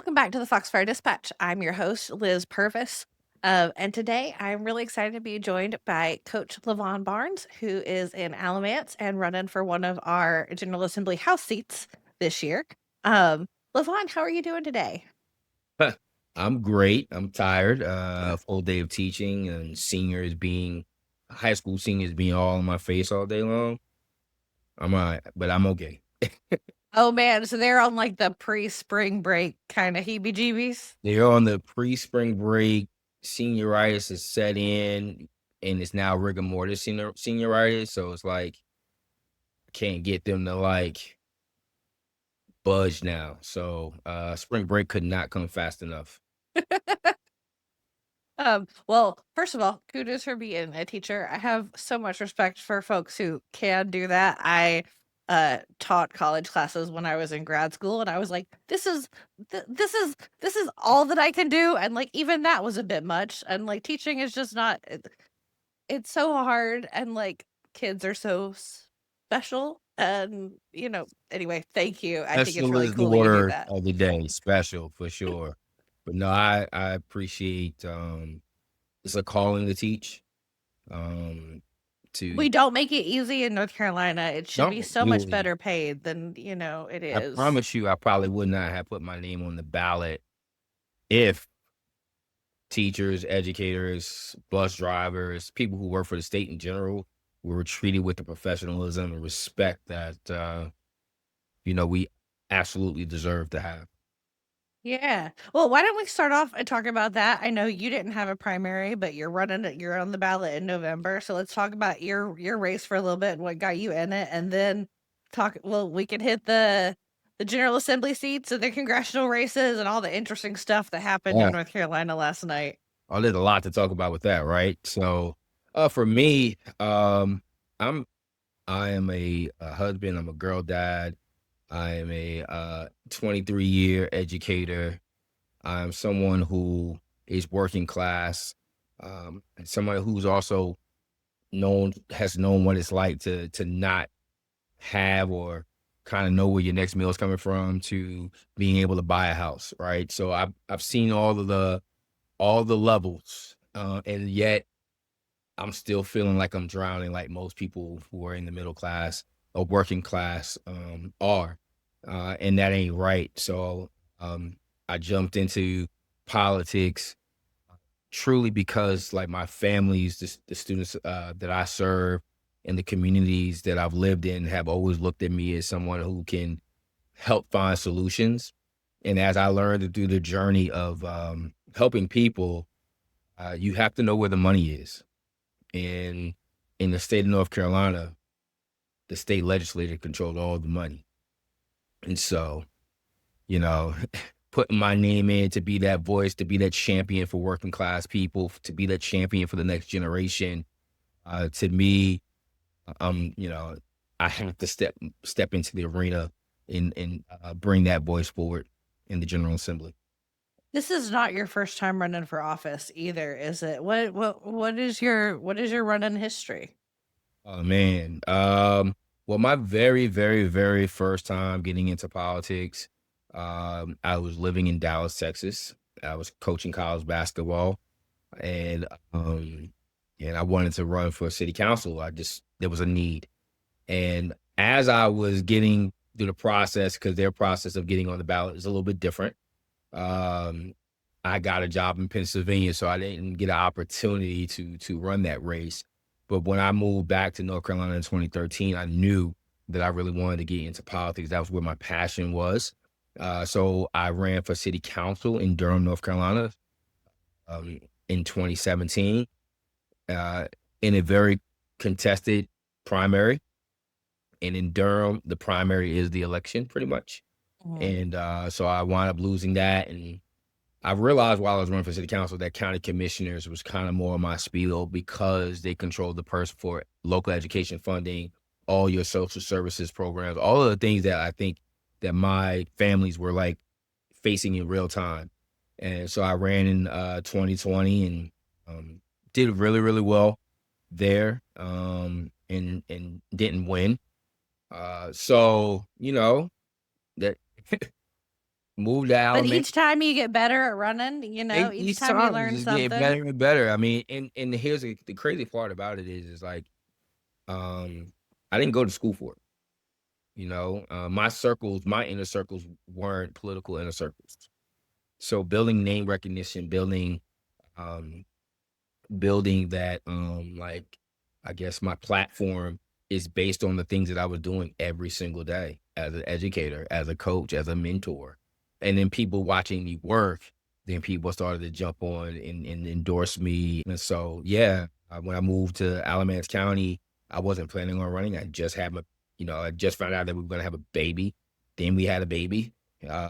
Welcome back to the Foxfire Dispatch. I'm your host, Liz Purvis. And today I'm really excited to be joined by Coach LeVon Barnes, who is in Alamance and running for one of our General Assembly House seats this year. LeVon, how are you doing today? I'm great. I'm tired. Full day of teaching and high school seniors being all in my face all day long. I'm all right, but I'm okay. Oh man, so they're on like the pre-spring break kind of heebie-jeebies. They're on the pre-spring break. Senioritis is set in, and it's now rigor mortis senioritis. So it's like I can't get them to like budge now. So spring break could not come fast enough. Well, first of all, kudos for being a teacher. I have so much respect for folks who can do that. I taught college classes when I was in grad school, and I was like, this is all that I can do, and like even that was a bit much. And like teaching is just not it's so hard, and like kids are so special. And anyway, thank you. I think it's Special really is the cool that you do word that. of the day. Special for sure. But no, I appreciate it's a calling to teach. To We don't make it easy in North Carolina. It should be no, so much better paid than, it I is. promise you I probably would not have put my name on the ballot if teachers, educators, bus drivers, people who work for the state in general were treated with the professionalism and respect that we absolutely deserve to have. Yeah. Well, why don't we start off and talk about that? I know you didn't have a primary, but you're on the ballot in November. So let's talk about your race for a little bit and what got you in it, and then we can hit the General Assembly seats and the congressional races and all the interesting stuff that happened in Yeah. North Carolina last night. Oh, there's a lot to talk about with that, right? So for me, I am a husband, I'm a girl dad. I am a 23-year educator. I'm someone who is working class, and someone who's also has known what it's like to not have or kind of know where your next meal is coming from to being able to buy a house, right? So I've seen all the levels, and yet I'm still feeling like I'm drowning, like most people who are in the middle class or working class are, and that ain't right. So I jumped into politics truly because, like, my families, the students that I serve, and the communities that I've lived in have always looked at me as someone who can help find solutions. And as I learned through the journey of helping people, you have to know where the money is. And in the state of North Carolina, the state legislature controlled all the money. And so, you know, putting my name in to be that voice, to be that champion for working class people, to be that champion for the next generation, to me, you know, I have to step into the arena and bring that voice forward in the General Assembly. This is not your first time running for office either, is it? What is your running history? Oh man. Well, my very, very, very first time getting into politics, I was living in Dallas, Texas. I was coaching college basketball, and and I wanted to run for city council. There was a need. And as I was getting through the process, because their process of getting on the ballot is a little bit different, um, I got a job in Pennsylvania, so I didn't get an opportunity to run that race. But when I moved back to North Carolina in 2013, I knew that I really wanted to get into politics. That was where my passion was. So I ran for city council in Durham, North Carolina, in 2017, uh, in a very contested primary. And in Durham, the primary is the election pretty much. Mhm. And so I wound up losing that. And I realized while I was running for city council that county commissioners was kind of more of my spiel because they controlled the purse for local education funding, all your social services programs, all of the things that I think that my families were like facing in real time. And so I ran in 2020 and did really, really well there, and didn't win. So, that moved to But Alamance. each time you get better at running, each Each time you time it's learn just getting something. better and better. I mean, and here's the crazy part about it is like, I didn't go to school for it. My circles, my inner circles weren't political inner circles. So building name recognition, um, building that, like, I guess my platform is based on the things that I was doing every single day as an educator, as a coach, as a mentor. And then people watching me work, then people started to jump on and endorse me. And so, yeah, when I moved to Alamance County, I wasn't planning on running. I just found out that we were going to have a baby. Then we had a baby. Uh,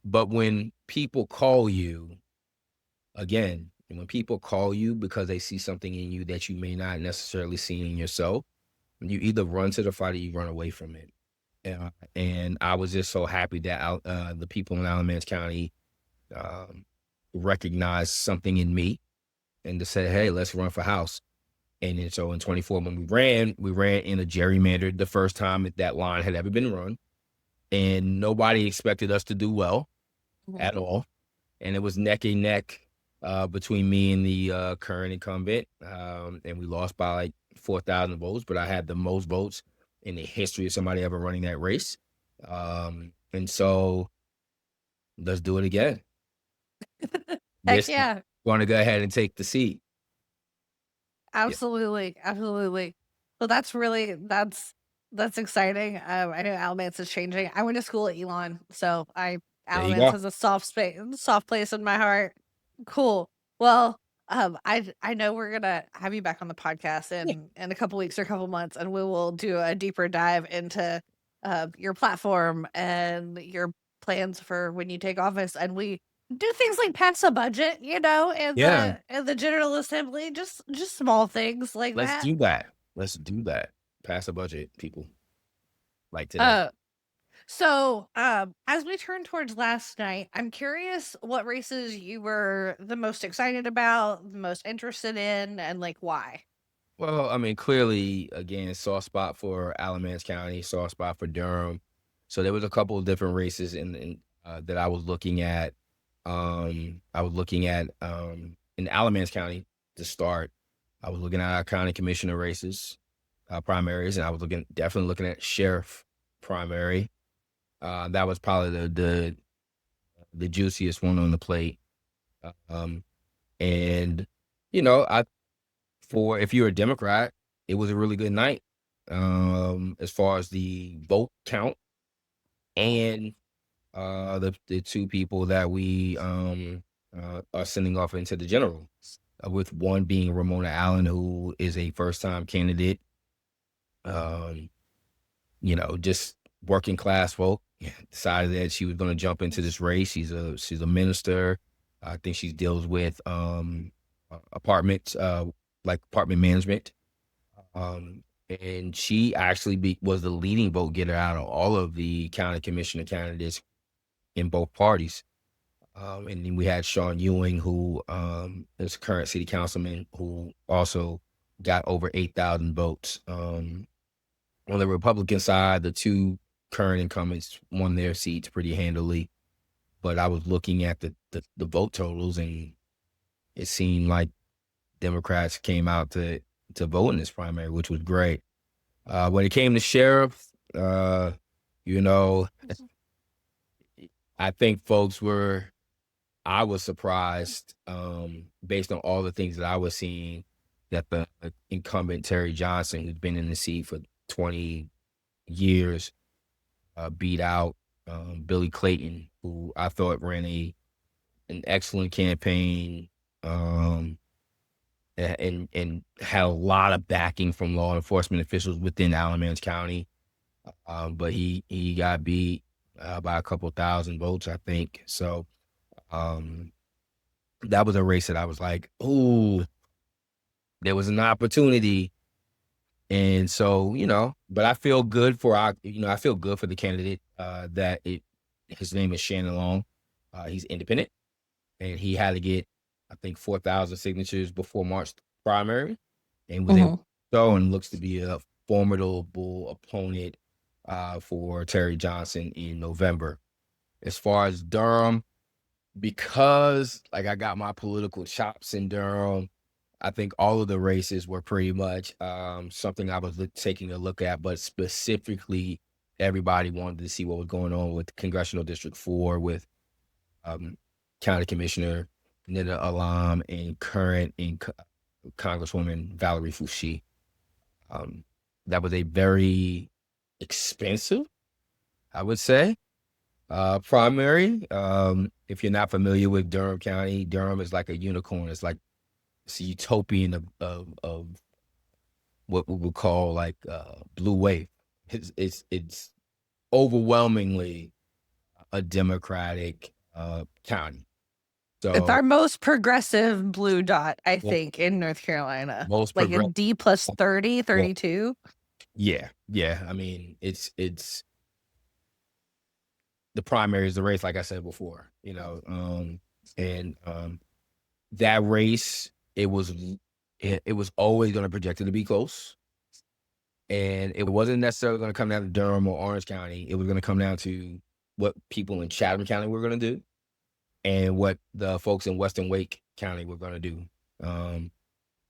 but when people call you, again, when people call you because they see something in you that you may not necessarily see in yourself, you either run to the fight or you run away from it. And I was just so happy that the people in Alamance County um, recognized something in me and to say, "Hey, let's run for House." And then so in 24, when we ran in a gerrymandered the first time that line had ever been run, and nobody expected us to do well Mhm. at all. And it was neck and neck between me and the current incumbent, and we lost by like 4,000 votes. But I had the most votes in the history of somebody ever running that race, and so let's do it again. Heck This yeah. want to go ahead and take the seat. Yeah, Absolutely, absolutely. Well, that's exciting. I know Alamance is changing. I went to school at Elon, so I there you Alamance go. has a soft place in my heart. Cool. Well, I know we're gonna have you back on the podcast Yeah, in a couple weeks or a couple months, and we will do a deeper dive into your platform and your plans for when you take office, and we do things like pass a budget, yeah. in the General Assembly, just small things like Let's that. do that. Let's do that. Pass a budget, people, like today. Uh, so, as we turn towards last night, I'm curious what races you were the most excited about, the most interested in, and like why. Well, I mean, clearly, again, soft spot for Alamance County, soft spot for Durham. So there was a couple of different races that I was looking at. I was looking at in Alamance County to start. I was looking at our county commissioner races, primaries, and I was definitely looking at sheriff primary. That was probably the juiciest one on the plate. Um, and I for if you're a Democrat, it was a really good night, as far as the vote count and, the 2 people that we, are sending off into the general, with one being Ramona Allen, who is a first-time candidate, um, just working class folk, decided that she was gonna jump into this race. She's a minister. I think she deals with, apartments, like apartment management. And she actually was the leading vote getter out of all of the county commissioner candidates in both parties. And then we had Sean Ewing, who is current city councilman, who also got over 8,000 votes. On the Republican side, the 2 current incumbents won their seats pretty handily. But I was looking at the vote totals, and it seemed like Democrats came out to vote in this primary, which was great. When it came to sheriff, you know, I think I was surprised, based on all the things that I was seeing, that the incumbent Terry Johnson, who's been in the seat for 20 years, beat out Billy Clayton, who I thought ran an excellent campaign, um, and had a lot of backing from law enforcement officials within Alamance County. But he got beat by a couple thousand votes, I think. So um, that was a race that I was like, "Ooh, there was an opportunity." And so, but I feel good for I feel good for the candidate his name is Shannon Long. He's independent, and he had to get, I think, 4,000 signatures before March primary, and was able to Mhm. go, and looks to be a formidable opponent, for Terry Johnson in November. As far as Durham, because like I got my political chops in Durham, I think all of the races were pretty much something I was taking a look at, but specifically, everybody wanted to see what was going on with Congressional District 4 with um, County Commissioner Nida Allam and current Congresswoman Valerie Foushee. That was a very expensive, I would say, primary. If you're not familiar with Durham County, Durham is like a unicorn. It's like it's a utopian of what we would call like blue wave. It's overwhelmingly a Democratic county. It's So our most progressive blue dot, I well, think, in North Carolina. most Like a progressive. D plus 30, Well, 32. yeah. I mean, it's the primary is the race, like I said before. And that race, it was always going to project it to be close. And it wasn't necessarily going to come down to Durham or Orange County. It was going to come down to what people in Chatham County were going to do and what the folks in Western Wake County were going to do. And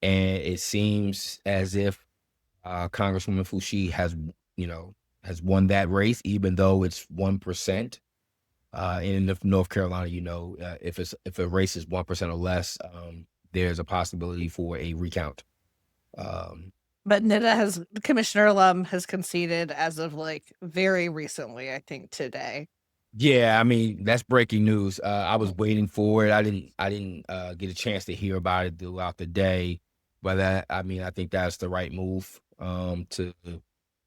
it seems as if Congresswoman Foushee has won that race, even though it's 1%. In North Carolina, if a race is 1% or less, there's a possibility for a recount. But Commissioner Allam has conceded as of like very recently, I think today. Yeah, I mean, that's breaking news. I was waiting for it. I didn't get a chance to hear about it throughout the day, but I think that's the right move to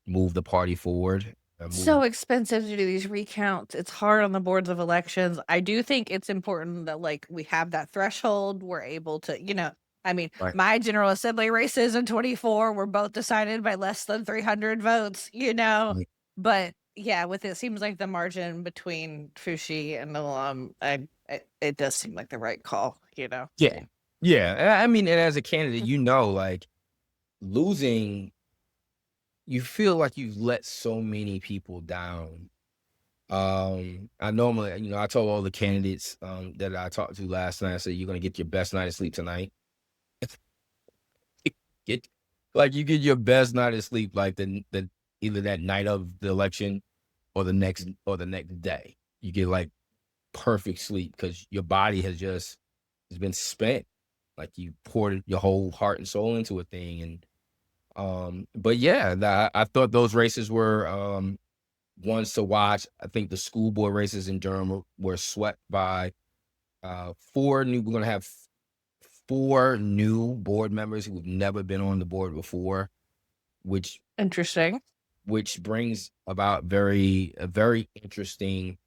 move the party forward. So expensive to do these recounts. It's hard on the boards of elections. I do think it's important that like we have that threshold. We're able to, Right. my General Assembly races in 24 were both decided by less than 300 votes, Right. But yeah, with it seems like the margin between Foushee and Allam, it does seem like the right call, Yeah. Yeah. I mean, and as a candidate, like losing, you feel like you've let so many people down. I normally, I told all the candidates that I talked to last night, I said, you're going to get your best night of sleep tonight. Get like you get your best night of sleep like the either that night of the election or the next day. You get like perfect sleep because your body has been spent. Like you poured your whole heart and soul into a thing. And but yeah, I thought those races were ones to watch. I think the school board races in Durham were swept by we're gonna have 4 new board members who have never been on the board before, which Interesting. brings about a very interesting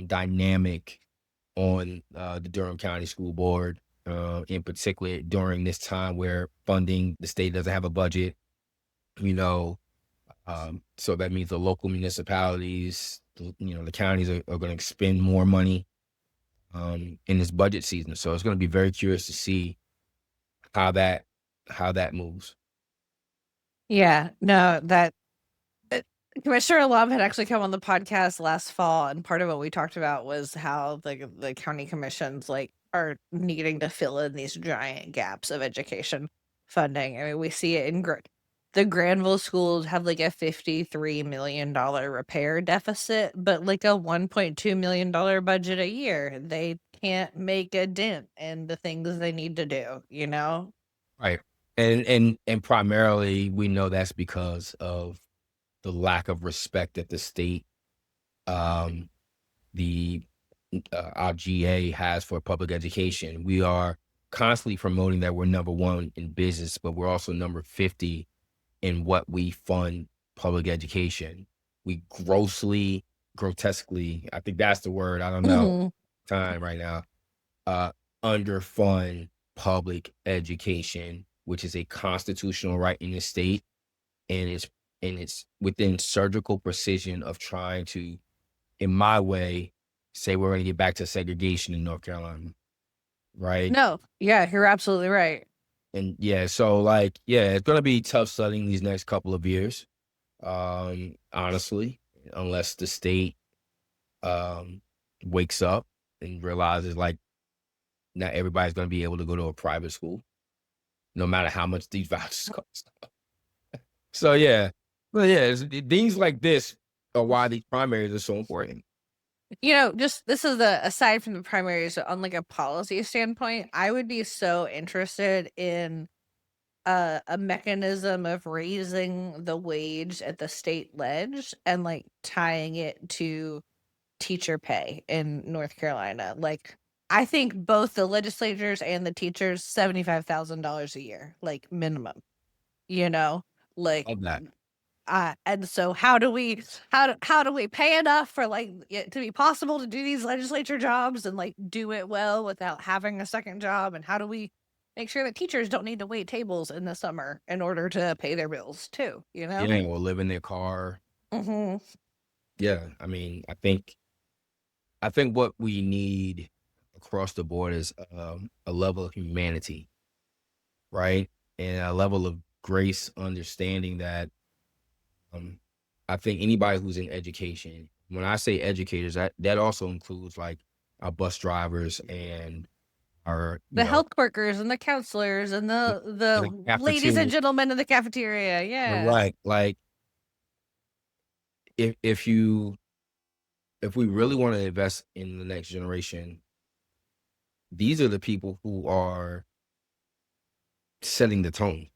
dynamic on the Durham County School Board, in particular during this time where the state doesn't have a budget, so that means the local municipalities, the counties are going to expend more money in this budget season. So it's going to be very curious to see how that moves. Yeah, no, Commissioner Allam had actually come on the podcast last fall, and part of what we talked about was how the county commissions like are needing to fill in these giant gaps of education funding. I mean, we see it in the Granville schools have like a $53 million repair deficit, but like a $1.2 million budget a year. They can't make a dent in the things they need to do, Right. And primarily we know that's because of the lack of respect that the state, um, the our GA has for public education. We are constantly promoting that we're number 1 in business, but we're also number 50 in what we fund public education. We grotesquely, I think that's the word, I don't know, Mhm. time right now, underfund public education, which is a constitutional right in the state, and it's within surgical precision of trying to, in my way, say we're going to get back to segregation in North Carolina, right? No, yeah, you're absolutely right. And yeah, so like, yeah, it's going to be tough studying these next couple of years. Honestly, unless the state um wakes up and realizes like not everybody's going to be able to go to a private school, no matter how much these vouchers cost. So yeah, well yeah, things like this are why these primaries are so important. Just this is the aside from the primaries on like a policy standpoint, I would be so interested in a mechanism of raising the wage at the state ledge and like tying it to teacher pay in North Carolina. Like I think both the legislators and the teachers $75,000 a year, like minimum, you know? Like Love that. and so how do we pay enough for like it to be possible to do these legislature jobs and like do it well without having a second job? And how do we make sure that teachers don't need to wait tables in the summer in order to pay their bills too, you know? Yeah, or live in their car. Mhm. Yeah, I mean, I think what we need across the board is a level of humanity, right? And a level of grace, understanding that um, I think anybody who's in education, when I say educators, that also includes like our bus drivers and our, The health workers and the counselors and in the the ladies and cafeteria, gentlemen in the cafeteria, yeah. right? Like if we really want to invest in the next generation, these are the people who are setting the tone.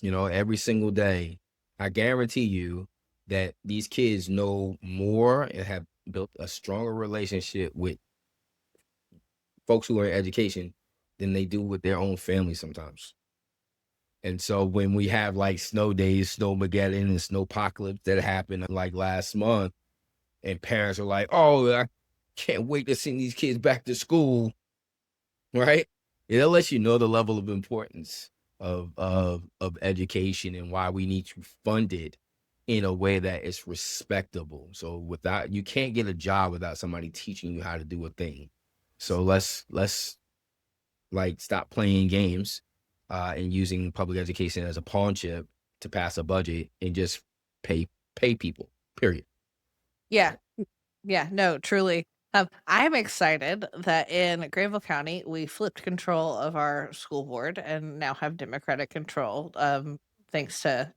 Every single day, I guarantee you that these kids know more and have built a stronger relationship with folks who are in education than they do with their own family sometimes. And so when we have like snow days, snowmageddon and snowpocalypse that happened like last month, and parents are like, "Oh, I can't wait to send these kids back to school," right? It'll let you know the level of importance of education and why we need to fund it in a way that is respectable. So without you can't get a job without somebody teaching you how to do a thing. So let's like stop playing games and using public education as a pawn chip to pass a budget and just pay people. Period. Yeah. Yeah, no, truly. I'm excited that in Granville County, we flipped control of our school board and now have Democratic control, thanks to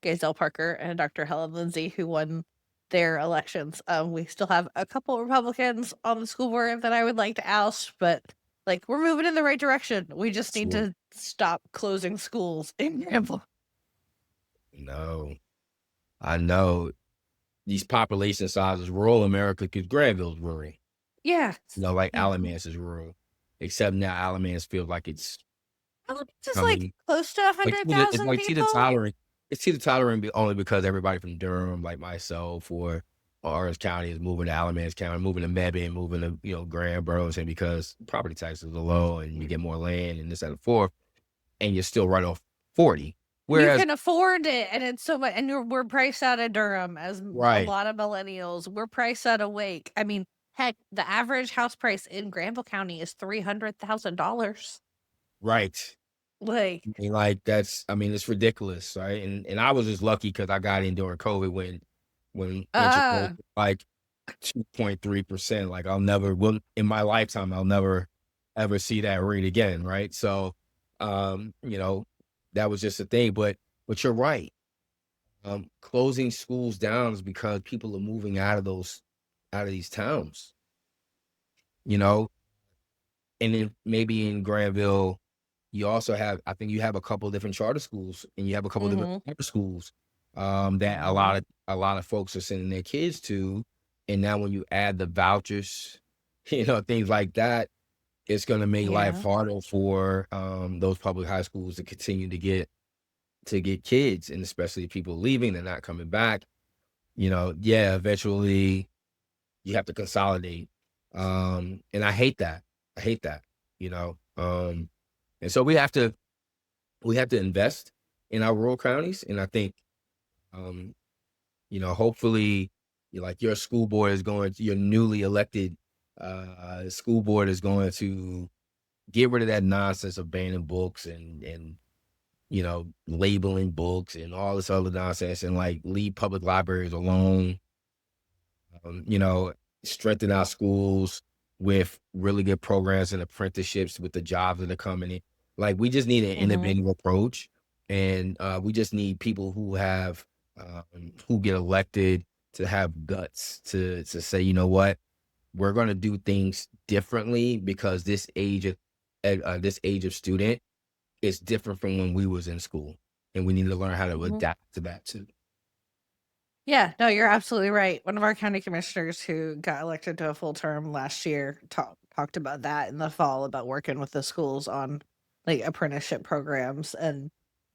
Gazelle Parker and Dr. Helen Lindsay, who won their elections. We still have a couple Republicans on the school board that I would like to oust, but like we're moving in the right direction. We just need Sure. to stop closing schools in Granville. No, I know these population sizes, rural America, because Granville's rural. Yeah. Like Yeah. Alamance is rural, except now Alamance feels like it's Just like coming. close to Like it's 100,000 like people. teeter tottering only because everybody from Durham, like myself, or Orange County is moving to Alamance County, moving to Mebane, moving to Granboro, and because property taxes are low and you get more land and this and the fourth, and you're still right off 40. You Whereas can afford it, and it's so much, and we're priced out of Durham as a right, lot of millennials. We're priced out of Wake. I mean, heck, the average house price in Granville County is $300,000. right. Like, And like I mean, it's ridiculous, right? And I was just lucky because I got in during COVID when interest rates uh, were like 2.3%. Like will in my lifetime, I'll never ever see that rate again, right? So that was just a thing. But you're right. Closing schools down is because people are moving out of these towns, you know, and then maybe in Granville, you also have I think you have a couple of different charter schools and you have a couple of different mhm, private schools, that mhm, a lot of folks are sending their kids to, and now when you add the vouchers, things like that, it's gonna make life yeah, harder for, those public high schools to continue to get kids, and especially people leaving, they're not coming back, yeah, eventually you have to consolidate, and I hate that. I hate that, you know, and so we have to invest in our rural counties, and I think, um, hopefully, like your school board is your newly elected school board is going to get rid of that nonsense of banning books and labeling books and all this other nonsense and like leave public libraries alone, um, you know, strengthen our schools with really good programs and apprenticeships with the jobs that are coming in. Like we just need an Mhm. innovative approach, and we just need people who get elected to have guts to say, you know what, we're going to do things differently because this age of student is different from when we was in school, and we need to learn how to Mhm. adapt to that too. Yeah, no, you're absolutely right. One of our county commissioners who got elected to a full term last year talked about that in the fall about working with the schools on like apprenticeship programs and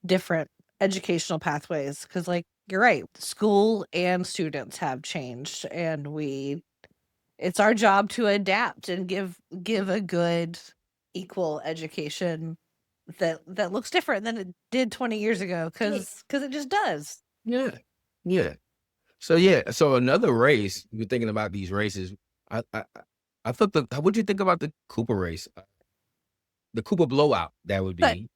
different educational pathways. Cause like you're right, school and students have changed and it's our job to adapt and give a good equal education that looks different than it did 20 years ago Yeah, cause it just does. yeah, yeah. So another race. You're thinking about these races. I thought what'd you think about the Cooper race? The Cooper blowout. That would But be.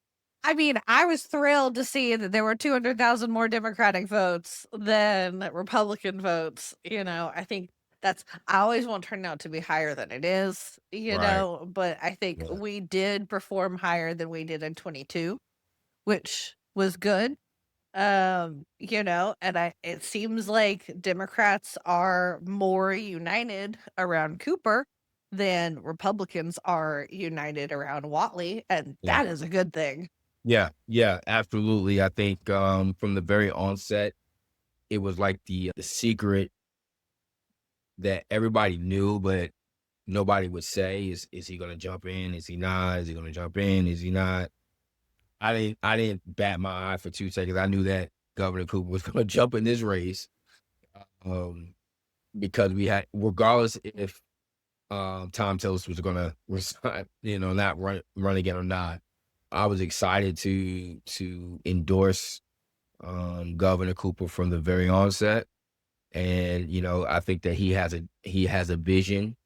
I mean, I was thrilled to see that there were 200,000 more Democratic votes than Republican votes, I think I always want turnout to be higher than it is, Right. but I think Yeah. we did perform higher than we did in 22, which was good. And it seems like Democrats are more united around Cooper than Republicans are united around Watley, and Yeah. that is a good thing. Yeah. Yeah. Absolutely. I think from the very onset, it was like the secret that everybody knew, but nobody would say. Is he going to jump in? Is he not? Is he going to jump in? Is he not? I didn't bat my eye for 2 seconds. I knew that Governor Cooper was gonna jump in this race, um, because we had regardless if, Tom Tillis was gonna resign, not run again or not. I was excited to endorse, Governor Cooper from the very onset, and, I think that he has a vision,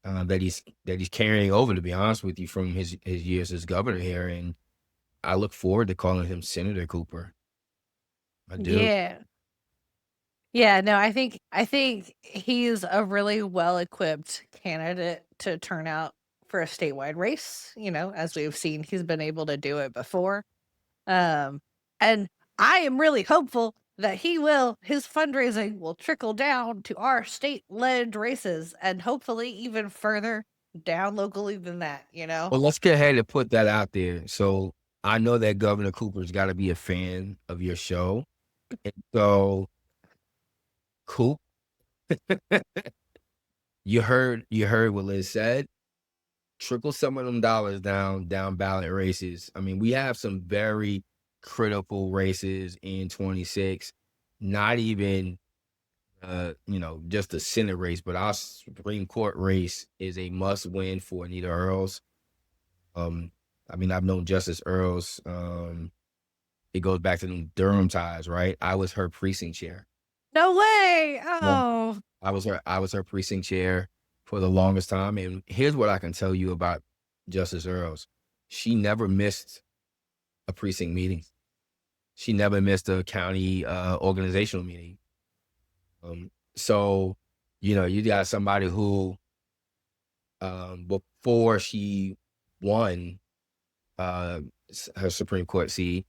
that he's carrying over, to be honest with you, from his years as governor here, and I look forward to calling him Senator Cooper. I do. Yeah. Yeah, no, I think he's a really well-equipped candidate to turn out for a statewide race, as we've seen, he's been able to do it before. Um, and I am really hopeful that his fundraising will trickle down to our state-led races and hopefully even further down locally than that. Well, let's get ahead and put that out there. So I know that Governor Cooper's got to be a fan of your show. And so, Coop, you heard what Liz said. Trickle some of them dollars down ballot races. I mean, we have some very critical races in 26. Not even just a Senate race, but our Supreme Court race is a must win for Anita Earls. Um, I mean, I've known Justice Earls. It goes back to them Durham ties, right? I was her precinct chair. No way! Yeah. Oh. I was her precinct chair for the longest time. And here's what I can tell you about Justice Earls. She never missed a precinct meeting. She never missed a county organizational meeting. So, you got somebody who, before she won her Supreme Court seat,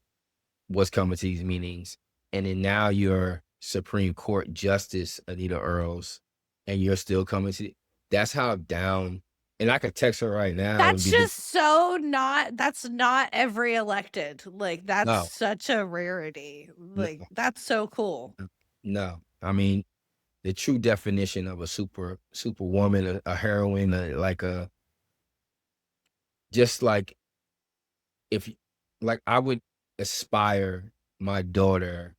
was coming to these meetings, and then now you're Supreme Court Justice Anita Earls, and you're still coming to. That's how down. And I could text her right now and That's be just that's not every elected. Like, that's no, such a rarity. no, Like, that's so cool. no. I mean, the true definition of a superwoman, a heroine, like a just like if like I would aspire my daughter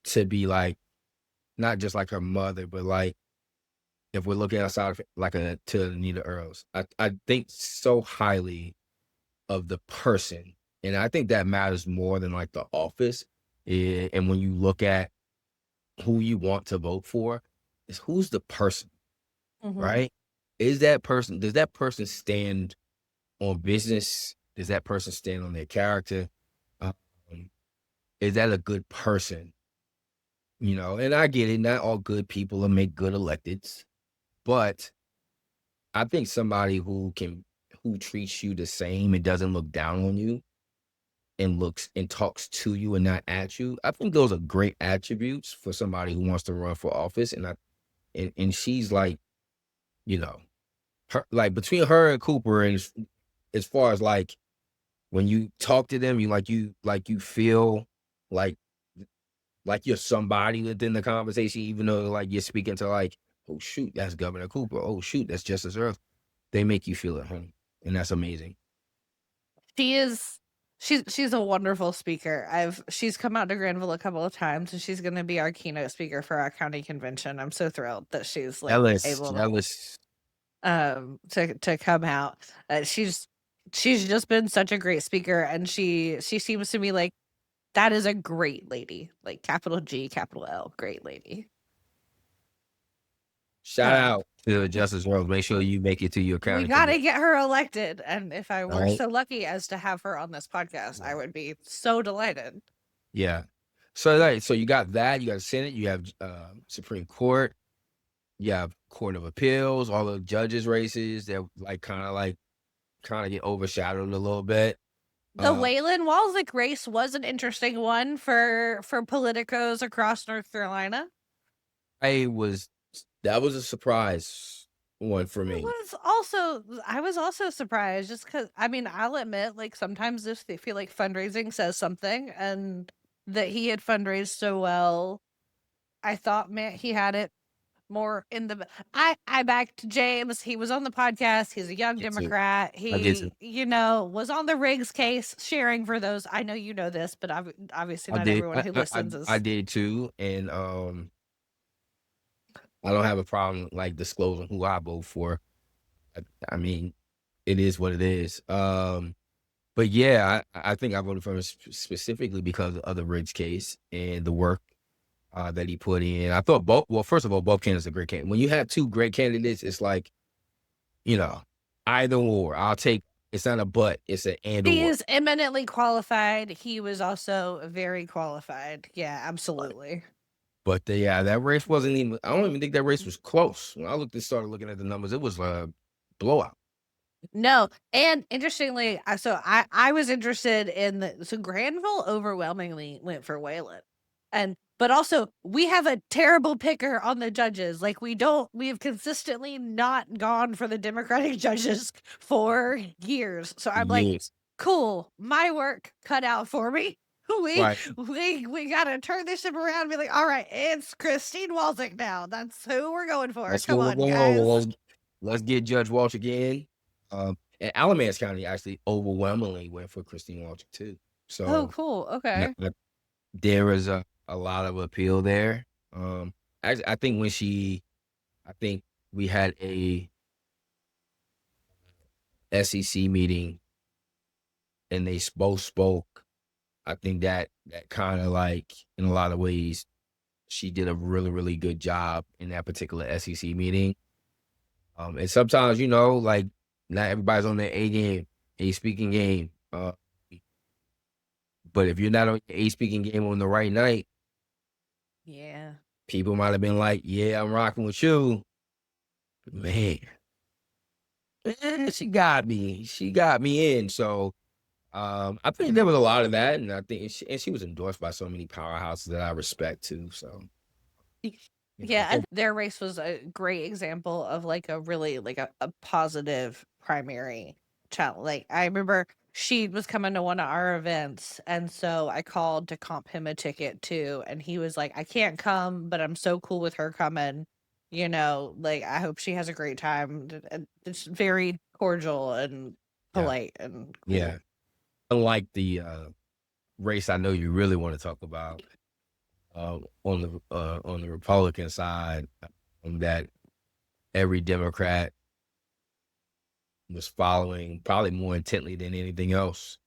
to be like not just like her mother, but like if we're looking outside of like to Anita Earls, I think so highly of the person, and I think that matters more than like the office. And when you look at who you want to vote for, is who's the person, Mhm. right? Does that person stand on business? Does that person stand on their character? Um, is that a good person? And I get it. Not all good people will make good electeds, but I think somebody who treats you the same and doesn't look down on you and looks and talks to you and not at you. I think those are great attributes for somebody who wants to run for office. And she's like, you know, her like between her and Cooper, and as far as like when you talk to them, you feel like like you're somebody within the conversation, even though like you're speaking to like, oh shoot, that's Governor Cooper. Oh shoot, that's Justice Earls. They make you feel at home, and that's amazing. She is she's a wonderful speaker. She's come out to Granville a couple of times, and she's going to be our keynote speaker for our county convention. I'm so thrilled that she's like able to come out. She's just been such a great speaker, and she seems to me like that is a great lady, like capital G, capital L, great lady. Shout out to Justice Earls. Make sure you make it to your county. We got to get her elected, and if I were right. so lucky as to have her on this podcast, I would be so delighted. Yeah. So you got that. You got Senate. You have Supreme Court. You have Court of Appeals. All the judges' races that kind of get overshadowed a little bit. The Waylon Walzik race was an interesting one for politicos across North Carolina. That was a surprise one for me. I was also surprised just because, I mean, I'll admit, like, sometimes if they feel like fundraising says something, and that he had fundraised so well, I thought, man, he had it more in the. I backed James. He was on the podcast. He's a young Democrat. He, was on the Riggs case, sharing for those. I know you know this, but obviously not everyone who listens is. I did too, and I don't have a problem like disclosing who I vote for. I mean, it is what it is. But yeah, I think I voted for him specifically because of the Riggs case and the work that he put in. I thought first of all, both candidates are great candidates. When you have two great candidates, it's like, either or. I'll take, it's not a but, it's an and or. He is eminently qualified. He was also very qualified. Yeah, absolutely. But that race wasn't even, I don't even think that race was close. When I started looking at the numbers, it was a blowout. No, and interestingly, so I was interested in so Granville overwhelmingly went for Waylon. But also we have a terrible picker on the judges. Like we have consistently not gone for the Democratic judges for years. So I'm like, cool, my work cut out for me. We gotta turn this ship around and be like, all right, it's Christine Walzik now. That's who we're going for. Come on, guys. Let's get Judge Walsh again. And Alamance County actually overwhelmingly went for Christine Walsh too. So cool. Okay. There is a lot of appeal there. I think we had a SEC meeting and they both spoke. I think that kind of like in a lot of ways, she did a really, really good job in that particular SEC meeting. And sometimes, like not everybody's on their A speaking game. But if you're not on your A speaking game on the right night, yeah, people might have been like, yeah, I'm rocking with you. But man, she got me in. So I think there was a lot of that, and I think she was endorsed by so many powerhouses that I respect too. So yeah, and their race was a great example of like a really like a positive primary challenge. Like I remember she was coming to one of our events, and so I called to comp him a ticket too, and he was like, I can't come, but I'm so cool with her coming. Like I hope she has a great time. And it's very cordial and polite and cool. Yeah. Unlike the race I know you really want to talk about on the Republican side, that every Democrat was following probably more intently than anything else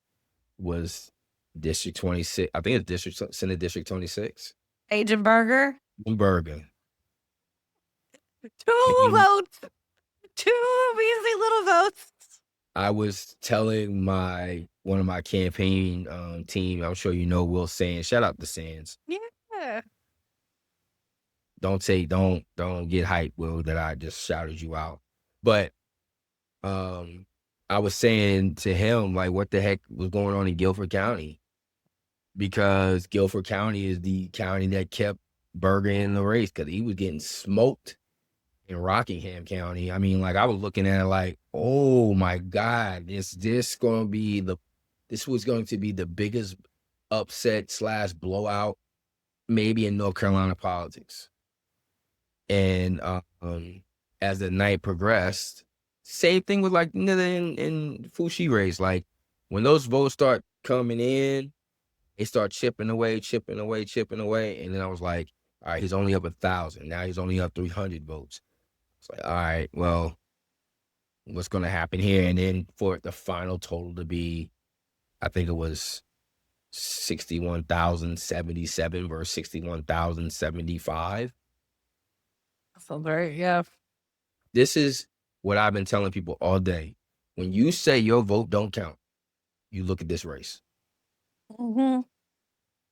was District 26. I think it's Senate District 26. Agent Berger. Berger. Two votes. Two measly little votes. I was telling one of my campaign team, I'm sure you know Will Sands. Shout out to Sands. Yeah. Don't get hyped, Will, that I just shouted you out. But I was saying to him, like, what the heck was going on in Guilford County? Because Guilford County is the county that kept Berger in the race because he was getting smoked in Rockingham County. I mean, like, I was looking at it like, oh my God, this was going to be the biggest upset / blowout maybe in North Carolina politics. And as the night progressed, same thing with like Nida and Foushee race. Like when those votes start coming in, they start chipping away, and then I was like, all right, he's only up 1,000. Now he's only up 300 votes. It's like, all right, well, what's going to happen here? And then for the final total to be, I think it was 61,077 versus 61,075. Sounds right. Yeah. This is what I've been telling people all day. When you say your vote don't count, you look at this race. Mm-hmm.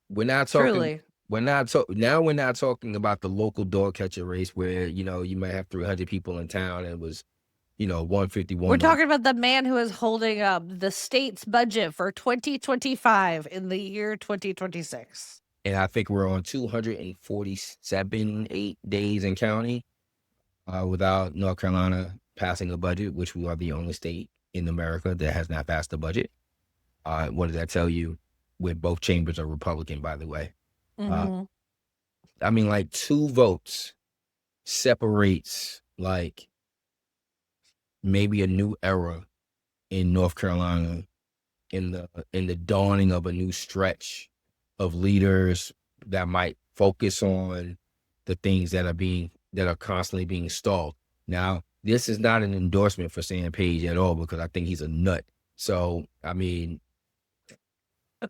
We're not talking. Truly. We're not talking about the local dog catcher race where you might have 300 people in town and it was 151. We're talking about the man who is holding up the state's budget for 2025 in the year 2026. And I think we're on 247 days in county without North Carolina passing a budget, which we are the only state in America that has not passed a budget. What does that tell you? With both chambers are Republican, by the way. Mm-hmm. I mean, like 2 votes separates like maybe a new era in North Carolina in the dawning of a new stretch of leaders that might focus on the things that are constantly being stalled. Now, this is not an endorsement for Sam Page at all because I think he's a nut. So, I mean,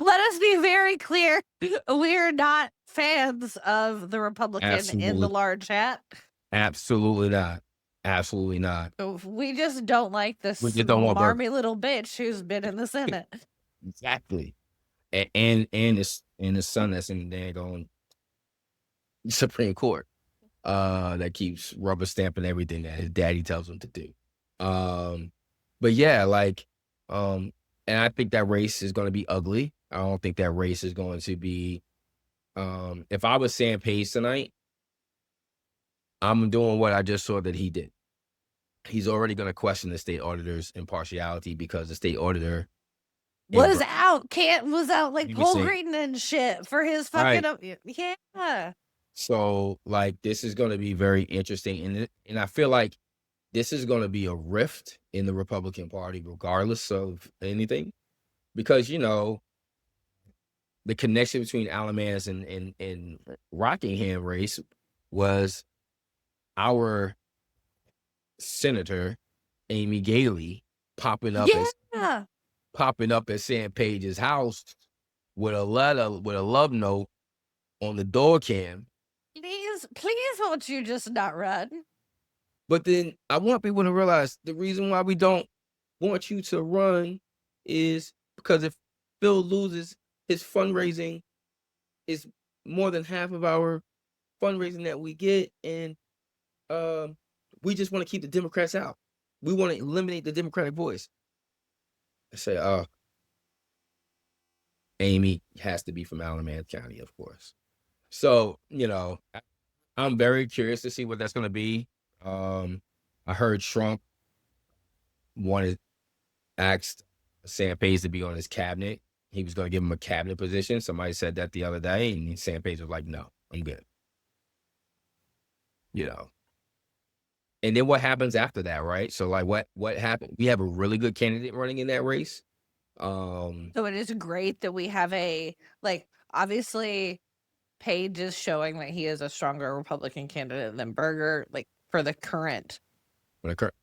let us be very clear. We're not fans of the Republican in the large hat. Absolutely not. Absolutely not. We just don't like this marmy little bitch who's been in the Senate. Exactly. And his son that's in the daggone Supreme Court that keeps rubber stamping everything that his daddy tells him to do. But yeah, like, and I think that race is going to be ugly. I don't think that race is going to be, if I was Sam Page tonight, I'm doing what I just saw that he did. He's already going to question the state auditor's impartiality because the state auditor was out like whole green and shit for his fucking yeah. So like this is going to be very interesting, and I feel like this is going to be a rift in the Republican Party, regardless of anything, because the connection between Alamance and Rockingham race was our Senator Amy Gailey popping up at Sam Page's house with a love note on the door cam. Please won't you just not run? But then I want people to realize the reason why we don't want you to run is because if Phil loses, his fundraising is more than half of our fundraising that we get, and we just want to keep the Democrats out. We want to eliminate the Democratic voice. I say, Amy has to be from Alamance County, of course. So, I'm very curious to see what that's going to be. I heard Trump asked Sam Page to be on his cabinet. He was going to give him a cabinet position. Somebody said that the other day, and Sam Page was like, no, I'm good. And then what happens after that, right? So like what happened? We have a really good candidate running in that race. So it is great that we have obviously Page is showing that he is a stronger Republican candidate than Berger, for the current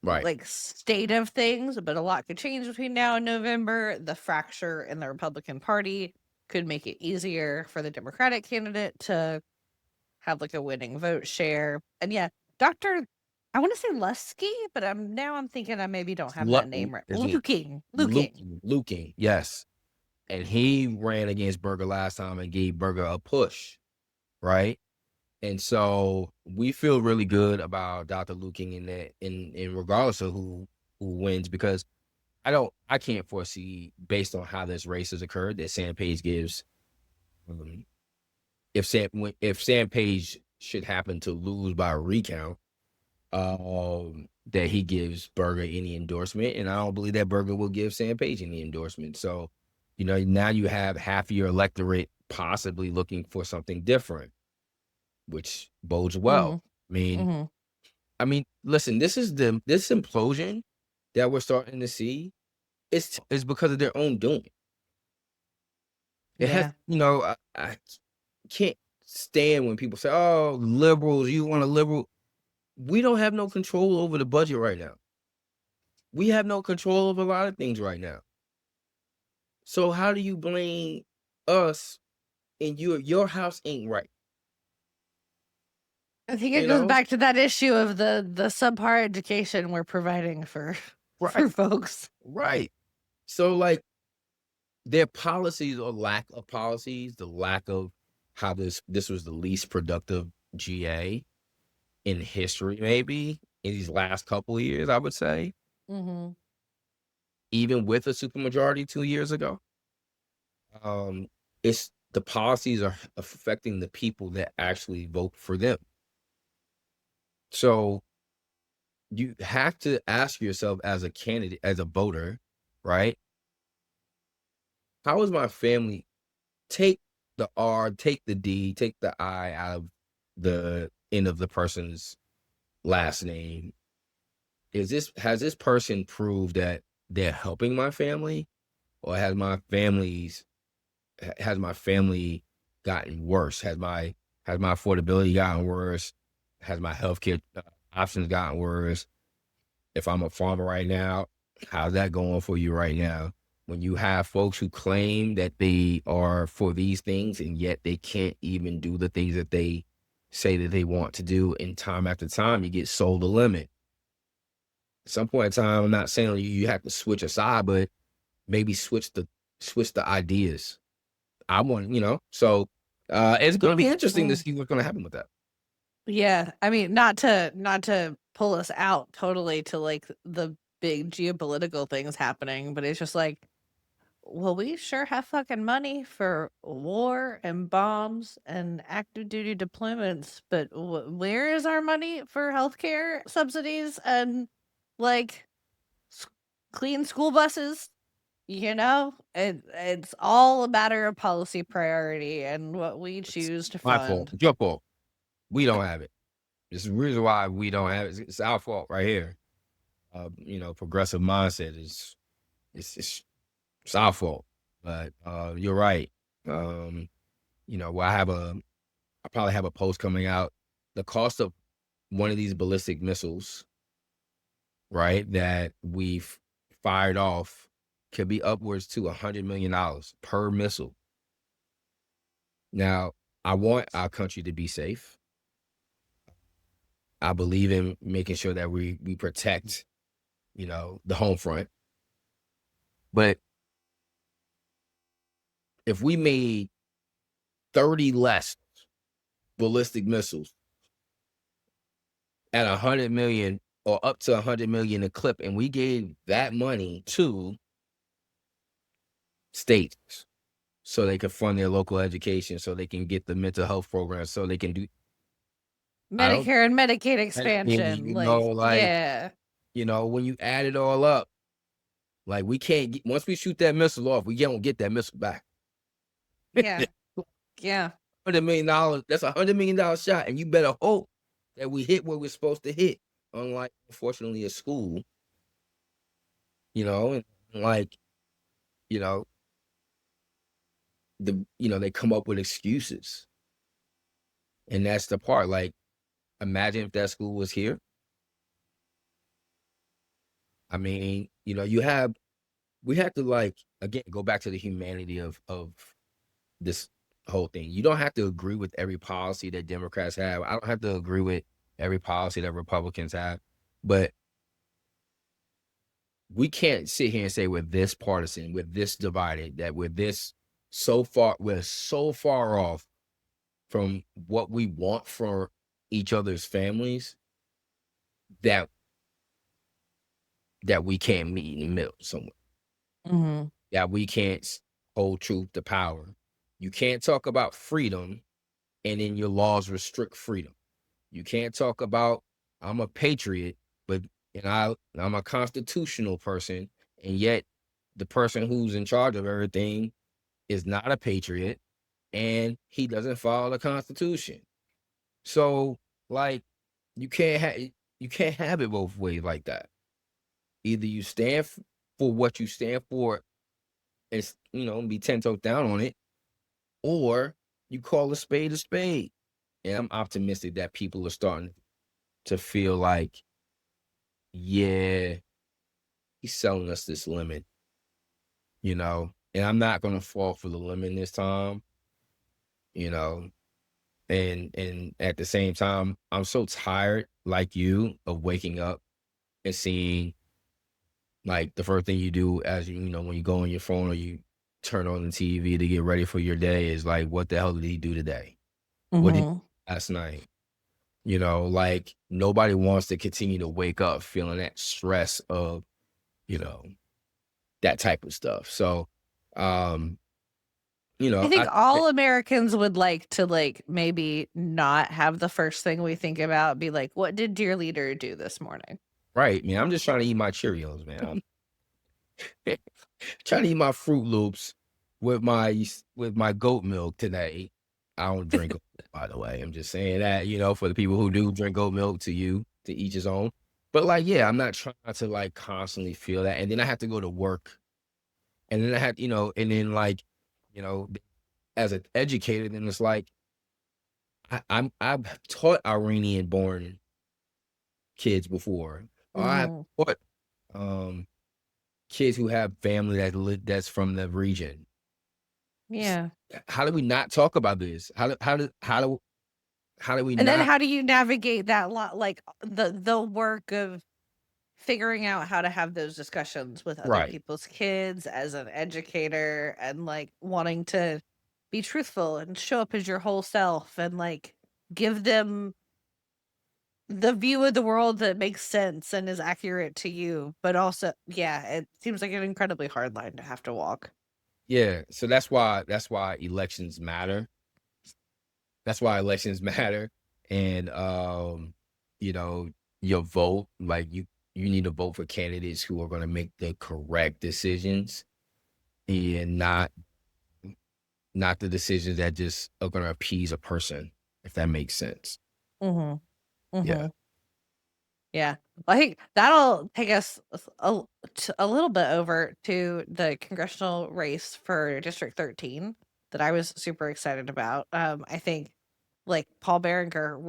right state of things, but a lot could change between now and November. The fracture in the Republican Party could make it easier for the Democratic candidate to have a winning vote share. And yeah, Dr. I want to say Lusky, but I'm thinking I maybe don't It's have that name right. Is it Luking. Luking? Yes, and he ran against Berger last time and gave Berger a push, right? And so we feel really good about Dr. Luking in that, in regardless of who wins, because I can't foresee, based on how this race has occurred, that Sam Page gives. Um, if Sam Page should happen to lose by a recount, that he gives Berger any endorsement, and I don't believe that Berger will give Sam Page any endorsement. So, now you have half your electorate possibly looking for something different, which bodes well. Mm, I mean, hmm listen, this implosion that we're starting to see is because of their own doing. It has, Yeah. I can't stand when people say, "Oh, liberals, you want a liberal." We don't have no control over the budget right now. We have no control over a lot of things right now. So how do you blame us and your house ain't right? I think it You goes know? back to that issue of the subpar education we're providing for Right. for folks. Right. So like their policies or lack of policies, the lack of how this was the least productive GA in history, maybe in these last couple of years, I would say, Hmm even with a supermajority 2 years ago. It's the policies are affecting the people that actually vote for them. So you have to ask yourself as a candidate, as a voter, right? How is my family, take the R, take the D, take the I out of the end of the person's last name? Has this person proved that they're helping my family, or has my family gotten worse? Has my affordability gotten worse? Has my healthcare options gotten worse? If I'm a farmer right now, how's that going for you right now? When you have folks who claim that they are for these things and yet they can't even do the things that they say that they want to do, and time after time, you get sold a limit. At some point in time, I'm not saying you have to switch a side, but maybe switch the ideas. I want, so it's going to be interesting to Mm. see what's going to happen with that. Yeah, I mean, not to pull us out totally to like the big geopolitical things happening, but it's just like, well, we sure have fucking money for war and bombs and active duty deployments, but where is our money for healthcare subsidies and like s- clean school buses? It's all a matter of policy priority and what we It's choose to my fault. fund. It's your fault. We don't have it. This is the reason why we don't have it. It's our fault right here. Progressive mindset it's, it's, it's our fault. But you're right. Um, well, I probably have a post coming out. The cost of one of these ballistic missiles, right, that we've fired off could be upwards to $100 million per missile. Now, I want our country to be safe. I believe in making sure that we protect, the home front. But if we made 30 less ballistic missiles at 100 million or up to 100 million a clip, and we gave that money to states so they can fund their local education, so they can get the mental health programs, so they can do, I don't, Medicare and Medicaid and expansion, like, yeah. when you add it all up, like we can't get, once we shoot that missile off, we don't get that missile back. Yeah. Yeah. $100 million, that's $100 million shot, and you better hope that we hit what we're supposed to hit. Unlike, unfortunately, a school, and like, you know, they come up with excuses. And that's the part. Like, imagine if that school was here. I mean, we have to, like, again, go back to the humanity of this whole thing. You don't have to agree with every policy that Democrats have. I don't have to agree with every policy that Republicans have. But we can't sit here and say we're this partisan, we're this divided, that we're so far off from what we want for each other's families that we can't meet in the middle somewhere. Mm-hmm. That we can't hold truth to power. You can't talk about freedom and then your laws restrict freedom. You can't talk about I'm a patriot, but I'm a constitutional person, and yet the person who's in charge of everything is not a patriot and he doesn't follow the Constitution. So, like, you can't have it both ways like that. Either you stand for what you stand for and be 10 toes down on it, or you call a spade a spade. And I'm optimistic that people are starting to feel like, yeah, he's selling us this lemon, and I'm not gonna fall for the lemon this time, you know. And at the same time, I'm so tired, like you, of waking up and seeing like the first thing you do as when you go on your phone or you turn on the TV to get ready for your day is like, what the hell did he do today? What did he Mm-hmm. do last night? Like nobody wants to continue to wake up feeling that stress of, you know, that type of stuff. So, um, I think I all Americans would like to maybe not have the first thing we think about be like, what did dear leader do this morning? right, man. I'm just trying to eat my Cheerios, man. I'm trying to eat my Fruit Loops with my goat milk today. I don't drink oat milk, by the way. I'm just saying that, for the people who do drink oat milk, to each his own. But like, yeah, I'm not trying to like constantly feel that. And then I have to go to work. And then I had, and then like, you know, as an educator, then it's like I've taught Iranian born kids before. Or I've Mhm. taught kids who have family that's from the region. Yeah. How do we not talk about this? How do we And then not? how do you navigate that the work of figuring out how to have those discussions with other Right. people's kids as an educator and wanting to be truthful and show up as your whole self and give them the view of the world that makes sense and is accurate to you, but also, yeah, it seems like an incredibly hard line to have to walk. Yeah. So that's why elections matter. That's why elections matter. And you know, your vote, like you need to vote for candidates who are gonna make the correct decisions and not the decisions that just are gonna appease a person, if that makes sense. Mhm. Yeah. Mhm. Yeah. Well, I think that'll take us a little bit over to the congressional race for District 13 that I was super excited about. I think Paul Berenger